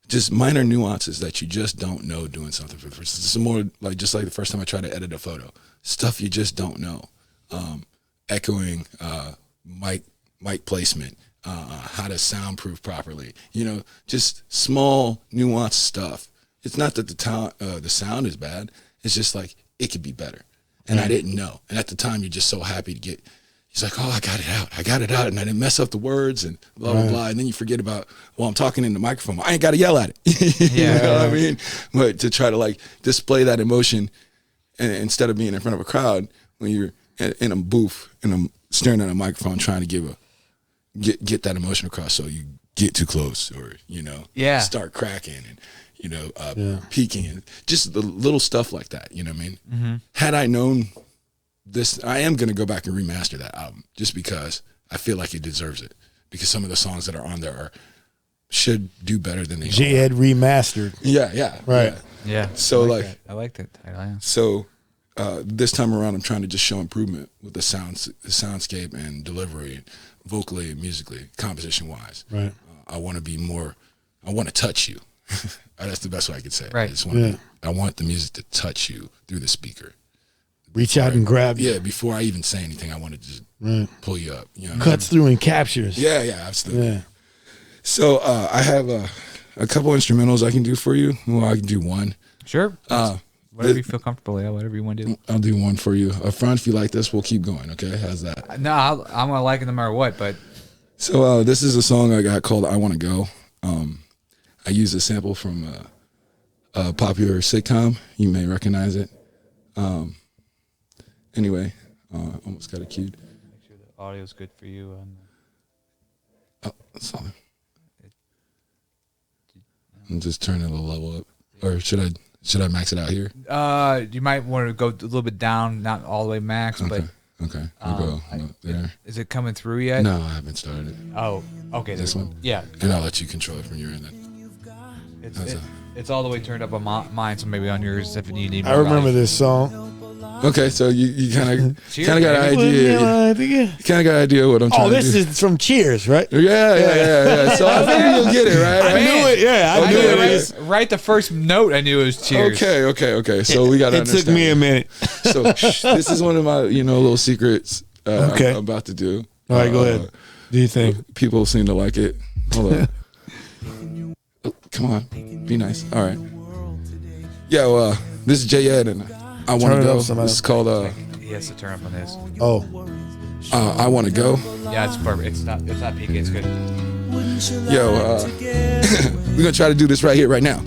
just minor nuances that you just don't know doing something for the first time. It's more like, just like the first time I tried to edit a photo. Stuff you just don't know. Echoing, mic placement, how to soundproof properly. You know, just small nuanced stuff. It's not that the sound is bad. It's just like, it could be better. And I didn't know. And at the time, you're just so happy to get, he's like, oh, I got it out. And I didn't mess up the words and blah, blah, blah. And then you forget about, well, I'm talking in the microphone. I ain't got to yell at it. You know what I mean? But to try to, like, display that emotion, and instead of being in front of a crowd, when you're in a booth and I'm staring at a microphone trying to get that emotion across, so you get too close, or, you know, start cracking and, you know, peaking, and just the little stuff like that, you know what I mean? Mm-hmm. Had I known this, I am going to go back and remaster that album, just because I feel like it deserves it, because some of the songs that are on there should do better than they are. J-Ed remastered. Yeah. Right. Yeah. So I like that title. Yeah. So this time around, I'm trying to just show improvement with the soundscape and delivery, vocally and musically, composition wise. Right. I want to be more. I want to touch you. That's the best way I could say it. Right. I want the music to touch you through the speaker. Reach out and grab you. Yeah, before I even say anything, I want to just pull you up. You know, cuts through and captures. Yeah, absolutely. Yeah. So I have a couple instrumentals I can do for you. Well, I can do one. Sure. Whatever you feel comfortable. Yeah, whatever you want to do. I'll do one for you. Up front, if you like this, we'll keep going. Okay, how's that? No, I'm gonna like it no matter what. But so this is a song I got called "I Want to Go." I use a sample from a popular sitcom. You may recognize it. Anyway, almost got it queued. Make sure the audio's good for you. That's all. I'm just turning the level up, or should I max it out here? You might want to go a little bit down, not all the way max, but okay, we'll go there. Is it coming through yet? No, I haven't started. Oh, okay. This one. Yeah, and I'll let you control it from your end. Then. It's all the way turned up on mine, so maybe on yours if you need. I remember this song. Okay, so you kind of got an idea. You kind of got an idea what I'm trying to do. Oh, this is from Cheers, right? Yeah. So I figured you'll get it, right? I knew it. Yeah, I knew it. Right, the first note I knew it was Cheers. Okay. So we got to understand. It took me a minute. So this is one of my little secrets. Okay. I'm about to do. All right, go ahead. Do you think people seem to like it? Hold on. Oh, come on, be nice. All right. Yeah. Well, this is J-Ed and I Want to Go. This is called. He has to turn up on this. Oh. I Want to Go. Yeah, it's perfect. It's not peaking. It's good. Yo, we're gonna try to do this right here, right now.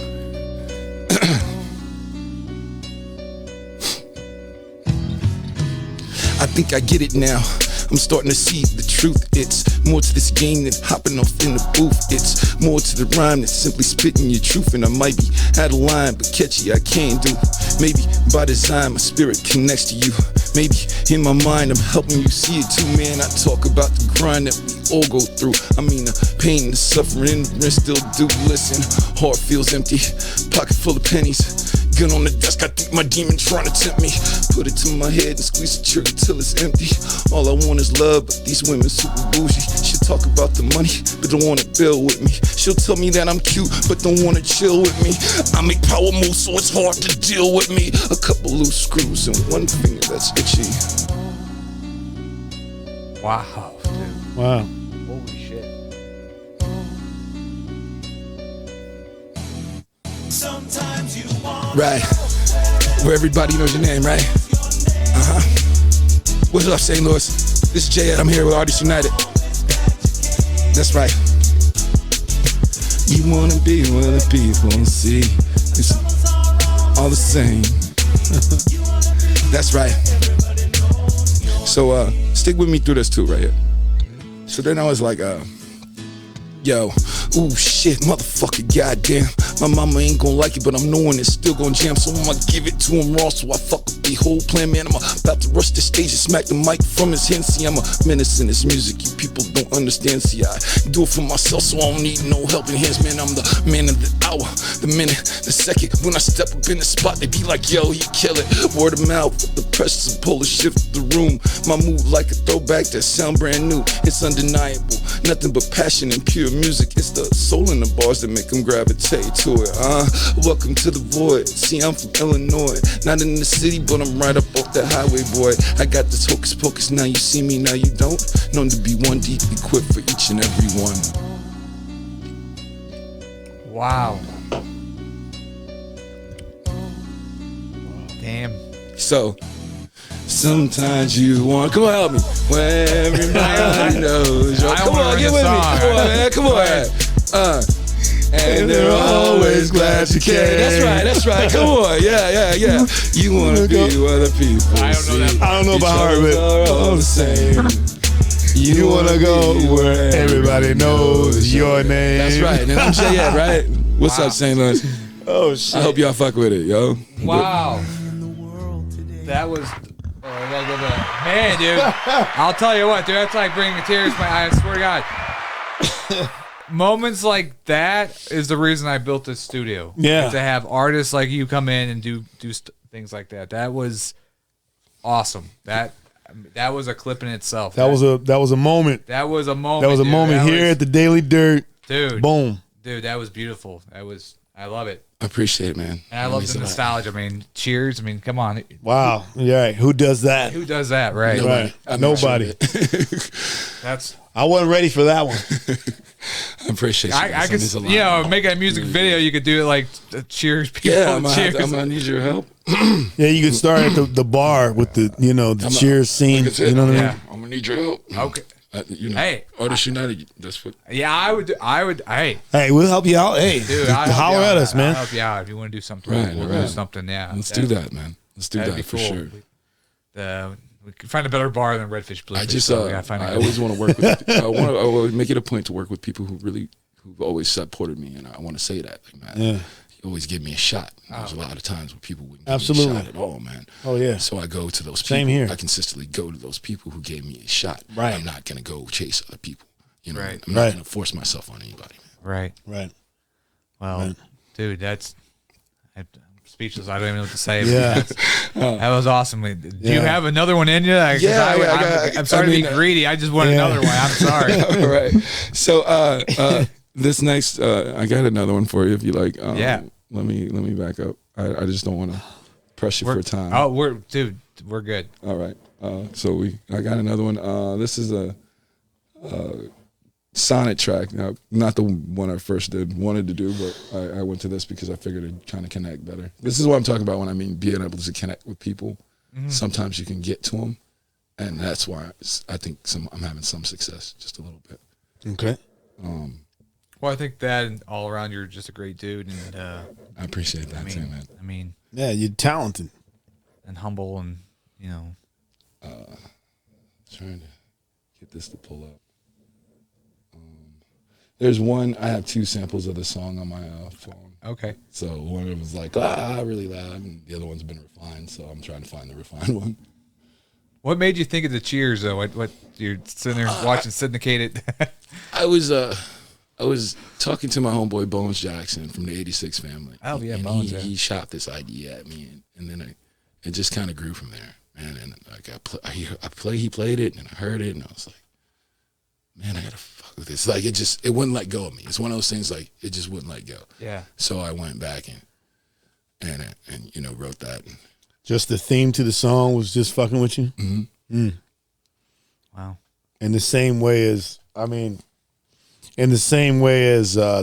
I think I get it now. I'm starting to see the truth. It's more to this game than hopping off in the booth. It's more to the rhyme than simply spitting your truth. And I might be out of line, but catchy I can do. Maybe by design, my spirit connects to you. Maybe in my mind, I'm helping you see it too, man. I talk about the grind that we all go through. I mean, the pain, the suffering, the rest still do. Listen, heart feels empty, pocket full of pennies. Gun on the desk, I think my demon trying to tempt me. Put it to my head and squeeze the trigger till it's empty. All I want is love, but these women super bougie. She'll talk about the money, but don't wanna build with me. She'll tell me that I'm cute, but don't wanna chill with me. I make power moves, so it's hard to deal with me. A couple loose screws and one finger that's itchy. Wow, dude. Wow. Holy shit. Right, where everybody knows your name, right? What's up, St. Louis? This is J-Ed. I'm here with Artists United. That's right. You wanna be where the people see. It's all the same. That's right. So stick with me through this too, right here. So then I was like, yo, ooh shit, motherfucker, goddamn. My mama ain't gon' like it, but I'm knowing it's still gon' jam. So I'ma give it to him raw, so I fuck up the whole plan, man. I'm about to rush the stage and smack the mic from his hand. See, I'm a menace in this music, you people don't understand. See, I do it for myself, so I don't need no helping hands, man. I'm the man of the hour, the minute, the second. When I step up in the spot, they be like, yo, he kill it. Word of mouth, the pressure pull the shift the room. My move like a throwback that sound brand new. It's undeniable, nothing but passion and pure music. It's the soul in the bars that make them gravitate to it. Welcome to the void. See, I'm from Illinois, not in the city, but I'm right up off the highway, boy. I got this hocus pocus. Now you see me, now you don't. Known to be one deep, equipped for each and every one. Wow. Damn. So sometimes you want, come on, help me. Where everybody knows. Yo, come on, get with me. Come on, man. Come on. And they're always glad you came. That's right. Come on, yeah. You wanna be where the people I don't know that part. I don't know about her, but are all the same. you wanna go where everybody knows your name. That's right. And I'm Jay Ed, right? What's up, St. Louis? Oh shit. I hope y'all fuck with it, yo. Wow. That was. Man, dude. I'll tell you what, dude. That's like bringing tears to my eyes. I swear to God. Moments like that is the reason I built this studio. Yeah. To have artists like you come in and do things like that. That was awesome. That was a clip in itself. That was a moment. That was a moment. That was a dude. moment That here was- at the Daily Dirt. Dude. Boom. Dude, that was beautiful. I love it. I appreciate it, man. And I love the nostalgia. I mean, cheers. I mean, come on. Wow. Yeah. Who does that? Who does that, right? Right. Nobody. That's. I wasn't ready for that one. I appreciate you. I could, make a music video. You could do it like cheers, people. Yeah, I'm cheers. gonna need your help. Yeah, you could start at the bar with the cheers scene. Like I said, You know what I mean? Yeah. I'm gonna need your help. Okay. Hey. Artists United. That's what. Yeah, I would. Hey, Hey, we'll help you out. Hey, dude, I'll help holler you at out. us, man. I'll help you out if you want to do something. Right, we'll right. do something. Yeah, Let's do that, man. Let's do that'd that be for cool. sure. We can find a better bar than Redfish Blue. I just, so we gotta find I a- always want to work with. I always make it a point to work with people who've always supported me, and I want to say that, like, man. Yeah. You always give me a shot. There's a lot of times where people wouldn't give Absolutely. me a shot at all, man. Oh, yeah. So I go to those people. Same here. I consistently go to those people who gave me a shot. Right. I'm not gonna go chase other people. You know, Right. I'm not Right. gonna force myself on anybody, man. Right. Right. Well, Right. dude, I'm speechless. I don't even know what to say. Yeah. That was awesome. Do you Yeah. have another one in you? I'm sorry to be greedy. I just want Yeah. another one. I'm sorry. All right. So this next, I got another one for you if you like. Yeah. Let me back up. I just don't want to press you for time. Oh, we're good. All right. So I got another one. This is a sonnet track. Now, not the one I first wanted to do, but I went to this because I figured it'd kind of connect better. This is what I'm talking about when I mean being able to connect with people. Mm-hmm. Sometimes you can get to them, and that's why I think I'm having some success, just a little bit. Okay. Well, I think that and all around you're just a great dude, and I appreciate that too, man. I mean, Yeah, you're talented. and humble, and Trying to get this to pull up. There's one. I have two samples of the song on my phone. Okay. So one of them was like really loud, and the other one's been refined. So I'm trying to find the refined one. What made you think of the Cheers though? What you're sitting there watching syndicated? I was talking to my homeboy Bones Jackson from the '86 family. Oh, yeah, and Bones, yeah. He shot this idea at me, and then it just kind of grew from there, man. And like he played it, and I heard it, and I was like, man, I gotta fuck with this. Like it wouldn't let go of me. It's one of those things like it just wouldn't let go. Yeah. So I went back and wrote that. Just the theme to the song was just fucking with you. Mm-hmm. Wow. In the same way as the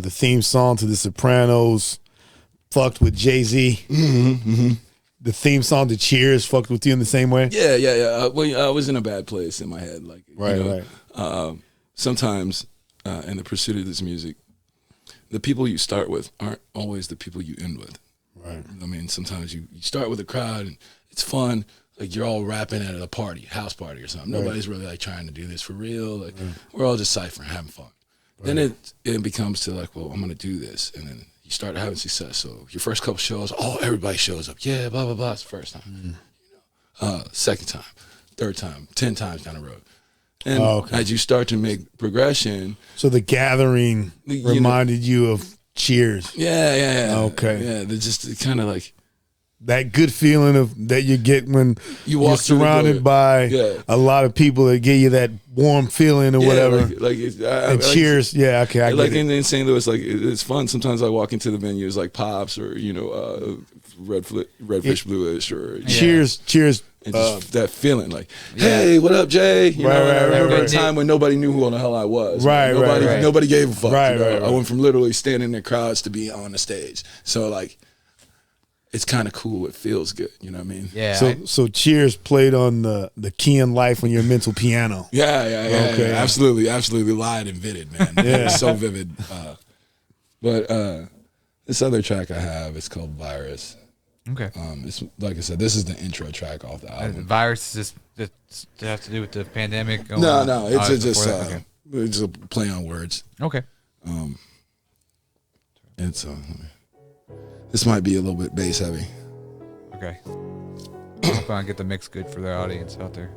theme song to The Sopranos fucked with Jay-Z. Mm-hmm. The theme song to Cheers fucked with you in the same way. Yeah. Well, I was in a bad place in my head, like Right. Sometimes in the pursuit of this music, the people you start with aren't always the people you end with. Right. I mean, sometimes you start with a crowd and it's fun. Like you're all rapping at a party, house party or something. Right. Nobody's really like trying to do this for real. Like we're all just ciphering, having fun. Then it becomes to like, well, I'm gonna do this, and then you start having success. So your first couple shows, everybody shows up. Yeah, blah blah blah. It's the first time. Second time, third time, 10 times down the road. And as you start to make progression, So the gathering reminded you of Cheers. yeah. Okay. Yeah, they're just kind of like That good feeling of that you get when You you're walk through the surrounded door. by Yeah. a lot of people that give you that warm feeling or whatever. Like it's, And Cheers. Yeah, okay, I like get it. in St. Louis, like it's fun. Sometimes I walk into the venues like Pops or Redfish Bluish or Cheers. and just that feeling like, hey, what up, Jay? You know, and I remember a time when nobody knew who the hell I was. Right, right. Nobody gave a fuck. Right, you know? right. I went from literally standing in crowds to being on the stage. So like, it's kind of cool. It feels good. You know what I mean? Yeah. So Cheers played on the Key in Life on your mental piano. Yeah. Okay. Absolutely live and vivid, man. Yeah. It's so vivid. But this other track I have, it's called Virus. Okay. It's like I said, this is the intro track off the album. Virus is just to have to do with the pandemic. Going No, on? it's Oh, just before that? Okay. it's a play on words. Okay. It's this might be a little bit bass heavy. Okay. I'm gonna get the mix good for the audience out there.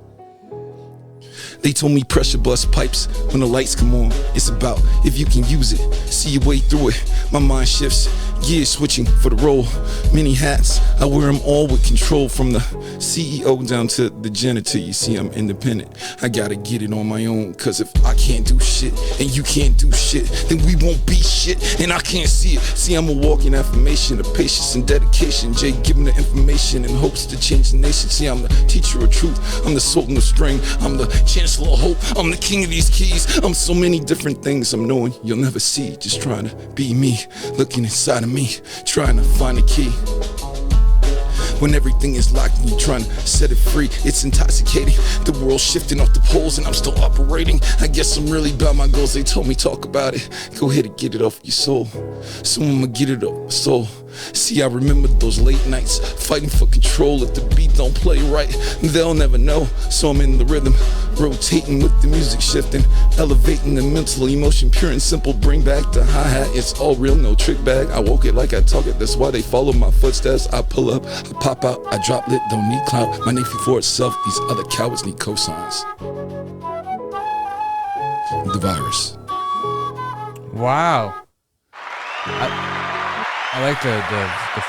They told me pressure bust pipes when the lights come on. It's about if you can use it, see your way through it. My mind shifts, gears switching for the role. Many hats, I wear them all with control. From the CEO down to the janitor, you see I'm independent. I gotta get it on my own, cause if I can't do shit and you can't do shit, then we won't be shit and I can't see it. See, I'm a walking affirmation of patience and dedication. Jay giving the information in hopes to change the nation. See, I'm the teacher of truth, I'm the salt and the string, I'm the chancellor of hope, I'm the king of these keys. I'm so many different things I'm knowing you'll never see. Just trying to be me, looking inside of me, trying to find a key. When everything is locked and you're trying to set it free, it's intoxicating. The world's shifting off the poles and I'm still operating. I guess I'm really about my goals. They told me talk about it. Go ahead and get it off your soul. So I'ma get it off my soul. See, I remember those late nights fighting for control. If the beat don't play right, they'll never know. So I'm in the rhythm, rotating with the music shifting, elevating the mental emotion, pure and simple. Bring back the hi-hat, it's all real, no trick bag. I woke it like I talk it, that's why they follow my footsteps. I pull up, I pop out, I drop lit, don't need clout. My name for itself, these other cowards need cosigns. The Virus. Wow. I like the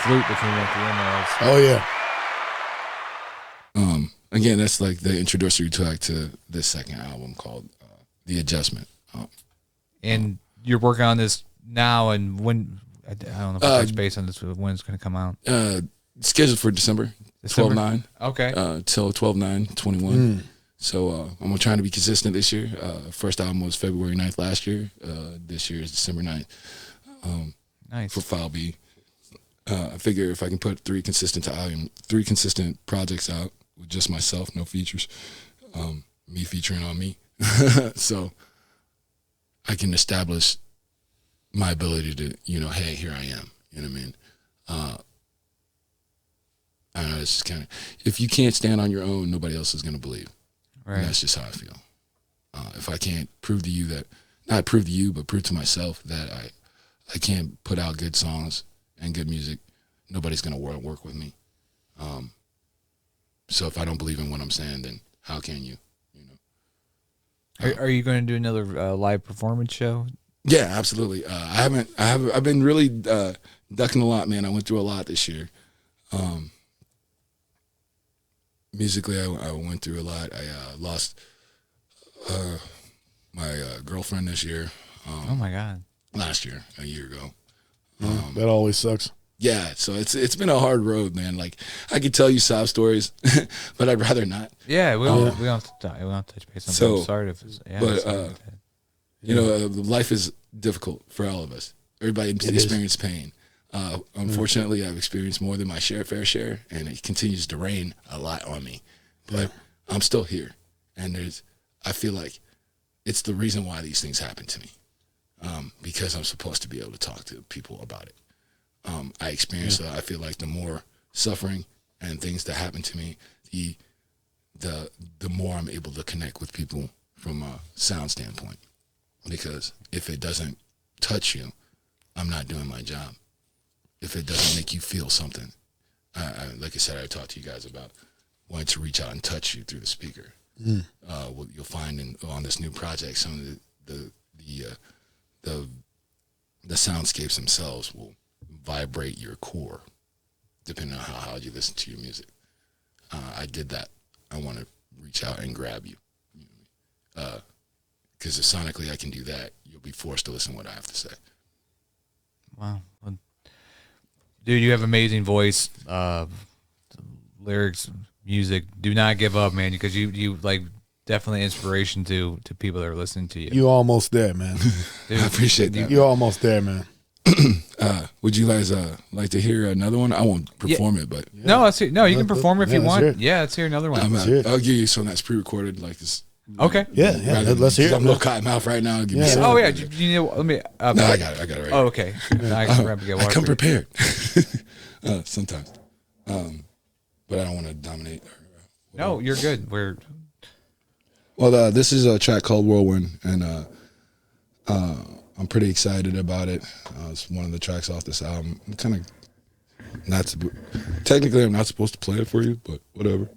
flute that came at the end there. Oh yeah. Again, that's like the introductory track to this second album called The Adjustment. And you're working on this now, and when I don't know if I touch base on this, when it's going to come out. Scheduled for December 12/9. Okay. Till 12/9/21. So I'm trying to be consistent this year. First album was February 9th last year. This year is December 9th. Nice. For File B. I figure if I can put three consistent projects out with just myself, no features, me featuring on me, so I can establish my ability to, hey, here I am. You know what I mean? I don't know, it's just kind of, if you can't stand on your own, nobody else is going to believe. Right. And that's just how I feel. If I can't prove to you that, not prove to you, but prove to myself that I can't put out good songs and good music, nobody's going to work with me. So if I don't believe in what I'm saying, then how can you? Are you going to do another live performance show? Yeah, absolutely. I've been really ducking a lot, man. I went through a lot this year. Musically, I went through a lot. I lost my girlfriend this year. Oh my God. Last year, a year ago. That always sucks. Yeah, so it's been a hard road, man. Like, I could tell you sob stories, but I'd rather not. Yeah, we don't have to touch base on that. I'm sorry if it's, life is difficult for all of us. Everybody experiences pain. Unfortunately, I've experienced more than my fair share, and it continues to rain a lot on me. But I'm still here, and I feel like it's the reason why these things happen to me. because I'm supposed to be able to talk to people about it. I experience I feel like the more suffering and things that happen to me, the more I'm able to connect with people from a sound standpoint. Because if it doesn't touch you, I'm not doing my job. If it doesn't make you feel something, like I said, I talked to you guys about wanting to reach out and touch you through the speaker. What you'll find on this new project, some of the soundscapes themselves will vibrate your core, depending on how you listen to your music. I did that. I want to reach out and grab you. Because if sonically I can do that, you'll be forced to listen to what I have to say. Wow. Dude, you have amazing voice, lyrics, music. Do not give up, man, because you like definitely inspiration to people that are listening to you. You almost there, man. Dude, I appreciate that. You're almost there, man. Would you guys like to hear another one? I won't perform it, but no, you can perform it if you let's want. hear it. Yeah, let's hear another one. I'll give you some that's pre-recorded, like this. Okay. Yeah, let's hear it. I'm a little cotton mouth right now. Give me Yeah. some. Oh yeah, you know, let me. No, I got it right. Oh, okay. Now I can grab and get water. I come prepared. Sometimes, but I don't want to dominate. No, you're good. Well, this is a track called Whirlwind, and I'm pretty excited about it. It's one of the tracks off this album. I'm kind of technically I'm not supposed to play it for you, but whatever.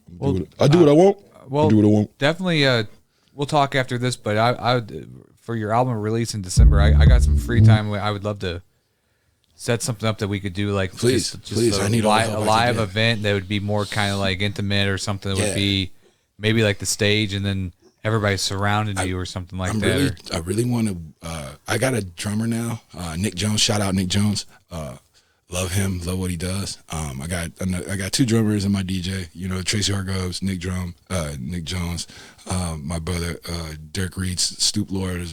I do what I want. Well, I do what I want. Definitely. We'll talk after this, but I would, for your album release in December, I got some free time. I would love to set something up that we could do, like please. I need a live event that would be more kind of like intimate or something that would be maybe like the stage and then everybody surrounded you or something like that. I really want to. I got a drummer now, Nick Jones. Shout out Nick Jones. Love him. Love what he does. I got two drummers in my DJ. You know, Tracy Hargroves, Nick Jones. My brother Derek Reed's Stoop Lord,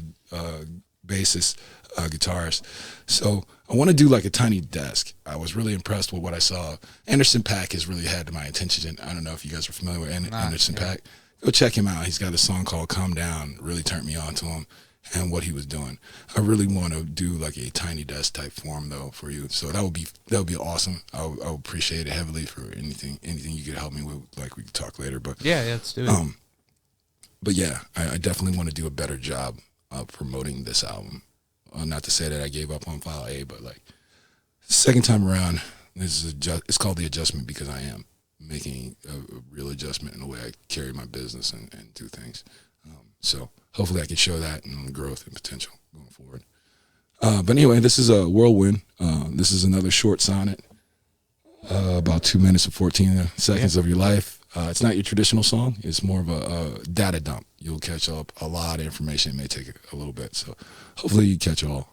bassist, guitarist. So I want to do like a tiny desk. I was really impressed with what I saw. Anderson .Paak has really had my attention. I don't know if you guys are familiar with Anderson .Paak. Go check him out. He's got a song called Calm Down. Really turned me on to him and what he was doing. I really want to do like a tiny desk type form though for you. So that would be awesome. I would appreciate it heavily for anything you could help me with. Like we could talk later, but yeah, let's do it. But yeah, I definitely want to do a better job of promoting this album. Not to say that I gave up on File A, but like second time around, it's called The Adjustment because I am making a real adjustment in the way I carry my business and do things. So hopefully I can show that and growth and potential going forward. But anyway, this is a Whirlwind. This is another short sonnet, about 2 minutes and 14 seconds of your life. It's not your traditional song. It's more of a data dump. You'll catch up a lot of information. It may take a little bit. So hopefully you catch it all.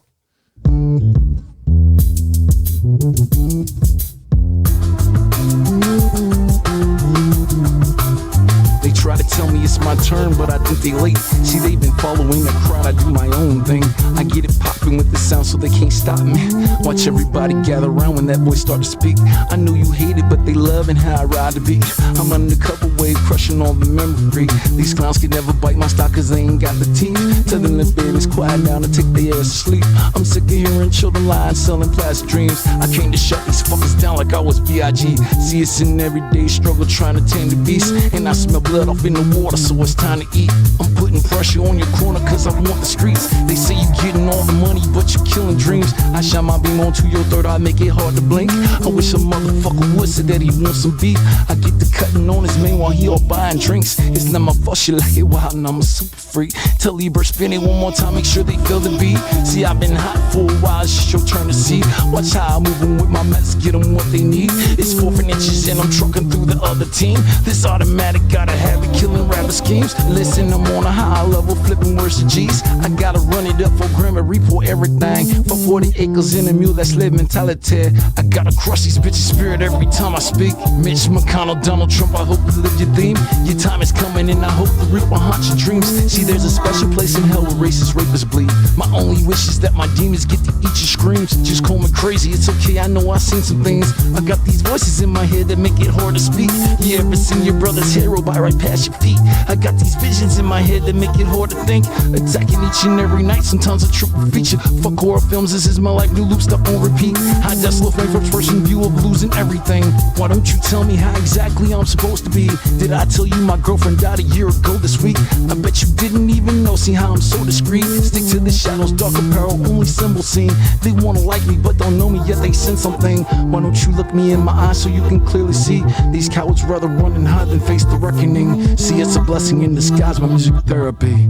They try to tell me it's my turn, but I think they late. See, they've been following the crowd, I do my own thing. I get it popping with the sound so they can't stop me. Watch everybody gather around when that voice start to speak. I know you hate it, but they loving how I ride the beat. I'm undercover wave, crushing all the memory. These clowns can never bite my stock cause they ain't got the teeth. Tell them the baby's quiet down and take their ass to sleep. I'm sick of hearing children lying, selling plastic dreams. I came to shut these fuckers down like I was B.I.G. See, it's an everyday struggle trying to tame the beast. And I smell blood off in the water, so it's time to eat. I'm putting pressure on your corner cause I want the streets. They say you getting all the money, but you're killing dreams. I shine my beam onto your third eye, make it hard to blink. I wish a motherfucker would say that he wants some beef. I get the cutting on his man while he all buying drinks. It's not my fault, she like it wild and I'm a super freak. Tell Lieber spin it one more time, make sure they feel the beat. See, I've been hot for a while, it's just your turn to see. Watch how I'm moving with my mess, get them what they need. It's 4 inches and I'm trucking through the other team. This automatic gotta have it, killing rapper schemes. Listen, I'm on a high level, flipping words to G's. I gotta run it up for grammar, report everything. For 40 acres in a mule, that's slave mentality. I gotta crush these bitches' spirit every time I speak. Mitch McConnell, dumb Donald Trump, I hope you live your theme. Your time is coming and I hope the reap will haunt your dreams. See, there's a special place in hell where racist rapists bleed. My only wish is that my demons get to eat your screams. Just call me crazy, it's okay, I know I've seen some things. I got these voices in my head that make it hard to speak. You ever seen your brother's hero by right past your feet? I got these visions in my head that make it hard to think. Attacking each and every night, sometimes a triple feature. Fuck horror films, this is my life, new loop, stuff on repeat. High desolate my first person view of losing everything. Why don't you tell me how exactly I'm supposed to be? Did I tell you my girlfriend died a year ago this week? I bet you didn't even know, see how I'm so discreet. Stick to the shadows, dark apparel, only symbol seen. They wanna like me but don't know me yet they sense something. Why don't you look me in my eyes so you can clearly see? These cowards rather run and hide than face the reckoning. See, it's a blessing in disguise, my music therapy.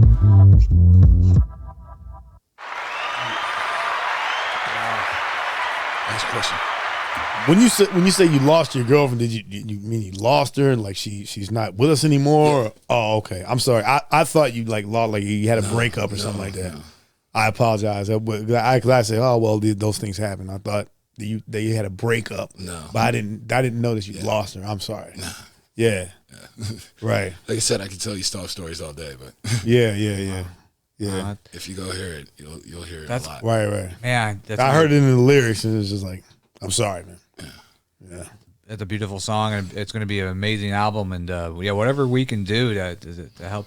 Next question. When you say you lost your girlfriend, did you mean you lost her and like she's not with us anymore? Or, oh, okay. I'm sorry. I thought you like lost, like you had a breakup or something like that. No. I apologize. I say, oh well, those things happen. I thought that you had a breakup. No, but I didn't notice you lost her. I'm sorry. No. Yeah. Right. Like I said, I could tell you star stories all day, but yeah. If you go hear it, you'll hear it a lot. Right. Man, I heard it in the lyrics, and it's just like, I'm sorry, man. Yeah. It's a beautiful song, and it's going to be an amazing album. And whatever we can do to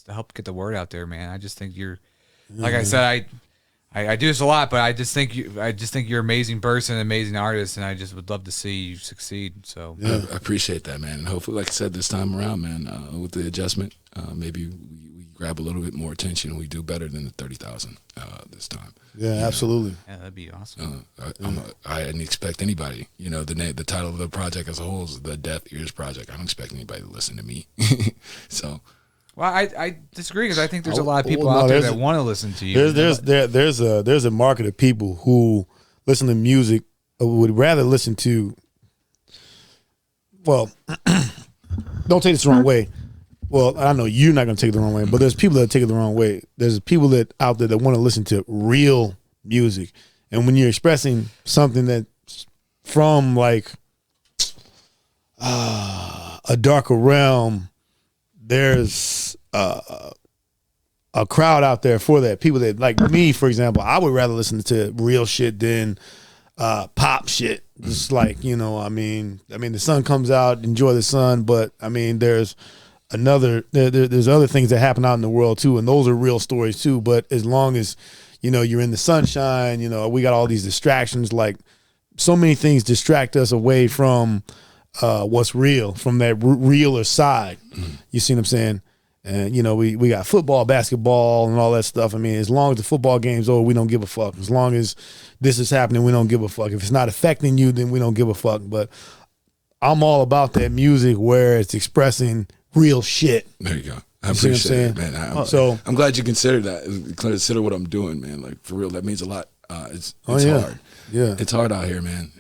help get the word out there, man. I just think you're, like I said, I do this a lot, but I just think you're an amazing person, an amazing artist, and I just would love to see you succeed. So I appreciate that, man. And hopefully, like I said, this time around, man, with the adjustment, maybe we grab a little bit more attention and we do better than the 30,000 this time. Yeah, absolutely. Yeah, that'd be awesome. I didn't expect anybody. The title of the project as a whole is the Deaf Ears Project. I don't expect anybody to listen to me. So. Well, I disagree because I think there's a lot of people out there that want to listen to you. There's a market of people who listen to music, would rather listen to. Well, don't take this the wrong way. Well, I know you're not going to take it the wrong way, but there's people that take it the wrong way. There's people that out there that want to listen to real music, and when you're expressing something that's from like a darker realm, there's a crowd out there for that. People that, like me, for example, I would rather listen to real shit than pop shit. Just like, I mean, the sun comes out, enjoy the sun, but I mean, there's there's other things that happen out in the world too, and those are real stories too. But as long as you're in the sunshine, we got all these distractions. Like so many things distract us away from what's real, from that realer side. You see what I'm saying? And we got football, basketball, and all that stuff. I mean, as long as the football game's over, we don't give a fuck. As long as this is happening, we don't give a fuck. If it's not affecting you, then we don't give a fuck. But I'm all about that music where it's expressing real shit. There you go. I appreciate it, man. I'm glad you consider that. Consider what I'm doing, man. Like for real, that means a lot. It's hard. Yeah, it's hard out here, man.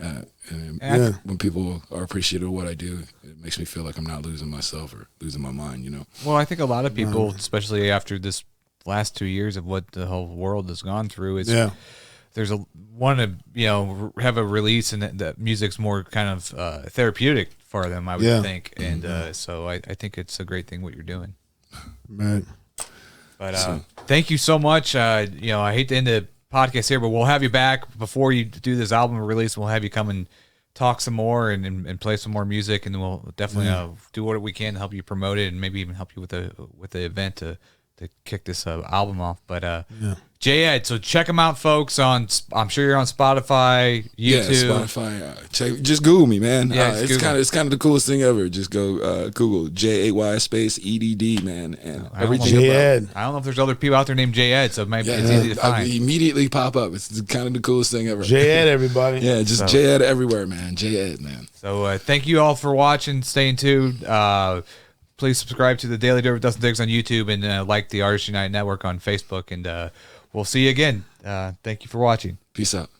When people are appreciative of what I do, it makes me feel like I'm not losing myself or losing my mind. Well, I think a lot of people, especially after this last 2 years of what the whole world has gone through, there's have a release, and that music's more kind of therapeutic for them, I would think. And so I think it's a great thing what you're doing. Right. But thank you so much. I hate to end the podcast here, but we'll have you back before you do this album release. We'll have you come and talk some more and play some more music, and we'll definitely do what we can to help you promote it, and maybe even help you with the event to kick this album off. But J-Ed, so check him out, folks. I'm sure you're on Spotify, YouTube. Yeah, Spotify. Just Google me, man. Yeah, it's kind of the coolest thing ever. Just go Google J-A-Y space EDD, man. And J-Ed. I don't know if there's other people out there named J-Ed, so maybe it's easy to find. I immediately pop up. It's kind of the coolest thing ever. J-Ed, everybody. Yeah, just J-Ed everywhere, man. J-Ed, man. So thank you all for watching. Staying tuned. Please subscribe to the Daily Dirt with Dustin Digs on YouTube, and like the Artists United Network on Facebook. And we'll see you again. Thank you for watching. Peace out.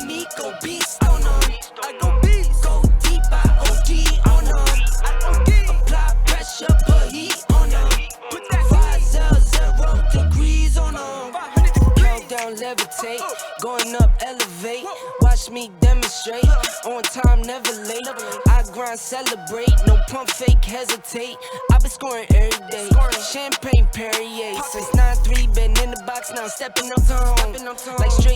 me, go beast on them. I go beast, go deep, I OD on them. Apply pressure, put heat on them. 500 degrees on them. Countdown, levitate, going up, elevate. Watch me demonstrate, on time, never late. I grind, celebrate, no pump fake, hesitate. I been scoring every day, champagne Perrier. Since 9-3, been in the box, now stepping up to home. Like straight